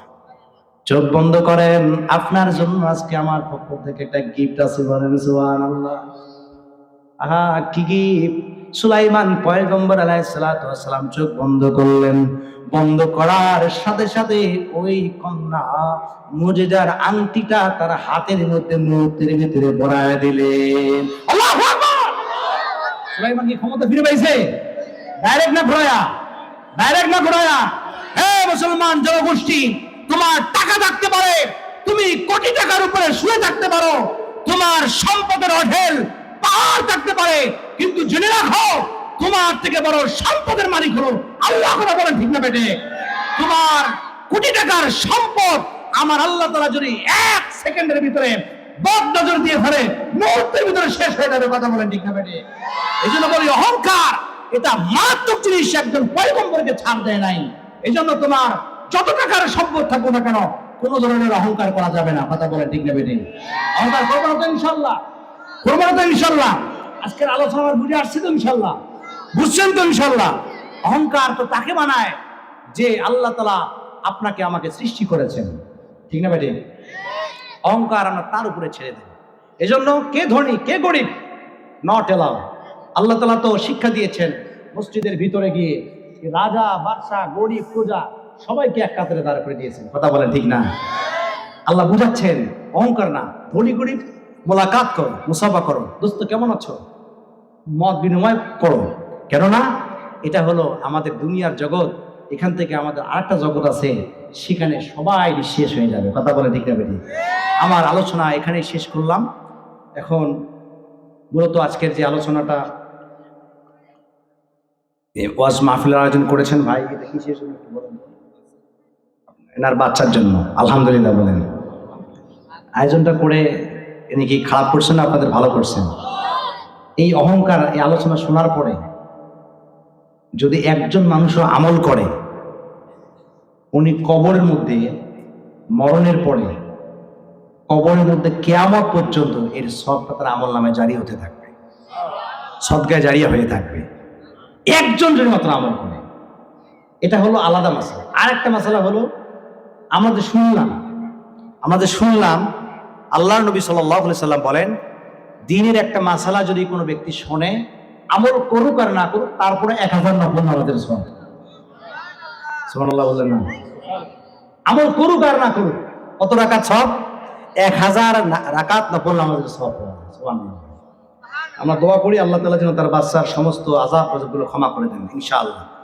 চোখ বন্ধ করেন। আপনার জন্য আজকে আমার পক্ষ থেকে একটা গিফট আছে, বলেন সুবহানাল্লাহ। আহা, কি গিফট! সুলাইমান পয়গম্বর আলাইহিস সালাতু ওয়াস সালাম চোখ বন্ধ করলেন। বন্ধ করার সাথে সাথে ওই কন্যা মুজিজার আংটিটা তার হাতের মধ্যে মুহূর্তের ভিতরে পরায় দিলেন। আল্লাহু আকবার! সুলাইমান কি ক্ষমতা ফিরে পাইছে? ডাইরেক্ট না ঘোরায়া? ডাইরেক্ট না ঘোরায়া? হে মুসলমান জনগোষ্ঠী, তোমার টাকা থাকতে পারে, তুমি কোটি টাকার উপরে শুয়ে থাকতে পারো, তোমার সম্পদের অঢেল পাহাড় থাকতে পারে, কিন্তু জেনে রাখো তোমার থেকে বড় সম্পদের মালিক হলো আল্লাহ। কথা বলেন ঠিক না বেটে? তোমার কোটি টাকার সম্পদ আমার আল্লাহ তাআলা যদি এক সেকেন্ডের ভিতরে বদ নজর দিয়ে ধরে মুহূর্তের ভিতরে শেষ হয়ে যাবে। কথা বলেন ঠিক না বেটে? এই জন্য বলি, অহংকার এটা মারাত্মক জিনিস, একজন পয়গম্বরকে ছাড় দেয় নাই। এই জন্য তোমার যত টাকার সম্পদ থাকবো না কেন, কোনো ধরনের অহংকার করা যাবে না। কথা বলেন ঠিক না বেটে? অহংকার করবো না তো ইনশাল্লাহ? করবো না তো ইনশাল্লাহ? আজকের আলোচনা আমার বুঝে আসছে তো ইনশাল্লাহ? বুঝছেন তো ইনশাল্লাহ? অহংকার তো তাকে বানায় যে আল্লাহ তাআলা আপনাকে আমাকে সৃষ্টি করেছেন, ঠিক না বেটে? অহংকার আমরা তার উপরে ছেড়ে দেব। এজন্য কে ধনী কে গরিব নট এলাও। আল্লাহ তাআলা তো শিক্ষা দিয়েছেন, মসজিদের ভিতরে গিয়ে রাজা বাদশাহ গরিব প্রজা সবাইকে এক কাতারে দাঁড় করে দিয়েছেন। কথা বলেন ঠিক না? আল্লাহ বুঝাচ্ছেন অহংকার না, ধনী গরিব মোলাকাত করো, মুসাফা করো, দোস্ত কেমন আছো, মত বিনিময় করো। কেননা এটা হলো আমাদের দুনিয়ার জগৎ, এখান থেকে আমাদের আরেকটা জগৎ আছে, সেখানে সবাই শেষ হয়ে যাবে। কথা বলে ঠিক না বেটি? আমার আলোচনা এখানেই শেষ করলাম। এখন মূলত আজকের যে আলোচনাটা ওয়াজ মাহফিলের আয়োজন করেছেন ভাই, এটা কি শেষ হলো একটু বলেন। এনার বাচ্চার জন্য আলহামদুলিল্লাহ বলেন। আয়োজনটা করে ইনি কি খারাপ করছেন না আপনাদের ভালো করছেন? এই অহংকার, এই আলোচনা শোনার পরে যদি একজন মানুষও আমল করে, উনি কবরের মধ্যে মরণের পরে কবরের মধ্যে কিয়ামত পর্যন্ত এর সবটা তার আমল নামে জারি হতে থাকবে, সদকায়ে জারিয়া হয়ে থাকবে। একজন যদি মাত্র আমল করে, এটা হলো আলাদা মাসালা। আর একটা মাসালা হলো আমাদের শুনলাম আল্লাহর নবী সাল্লাল্লাহু আলাইহি সাল্লাম বলেন, দ্বীনের একটা মাসালা যদি কোনো ব্যক্তি শোনে, আমল করুক আর না করুক, তারপরে 1000 নফল নামাজের সওয়াব। সুবহানাল্লাহ বললেন না? আমল করুক আর না করুক, কত রাকাত সওয়াব? 1000 রাকাত নফল নামাজের সওয়াব। সুবহানাল্লাহ। আমরা দোয়া করি আল্লাহ তাআলা যেন তার বাচ্চার সমস্ত আযাব গুলো ক্ষমা করে দেন ইনশাআল্লাহ।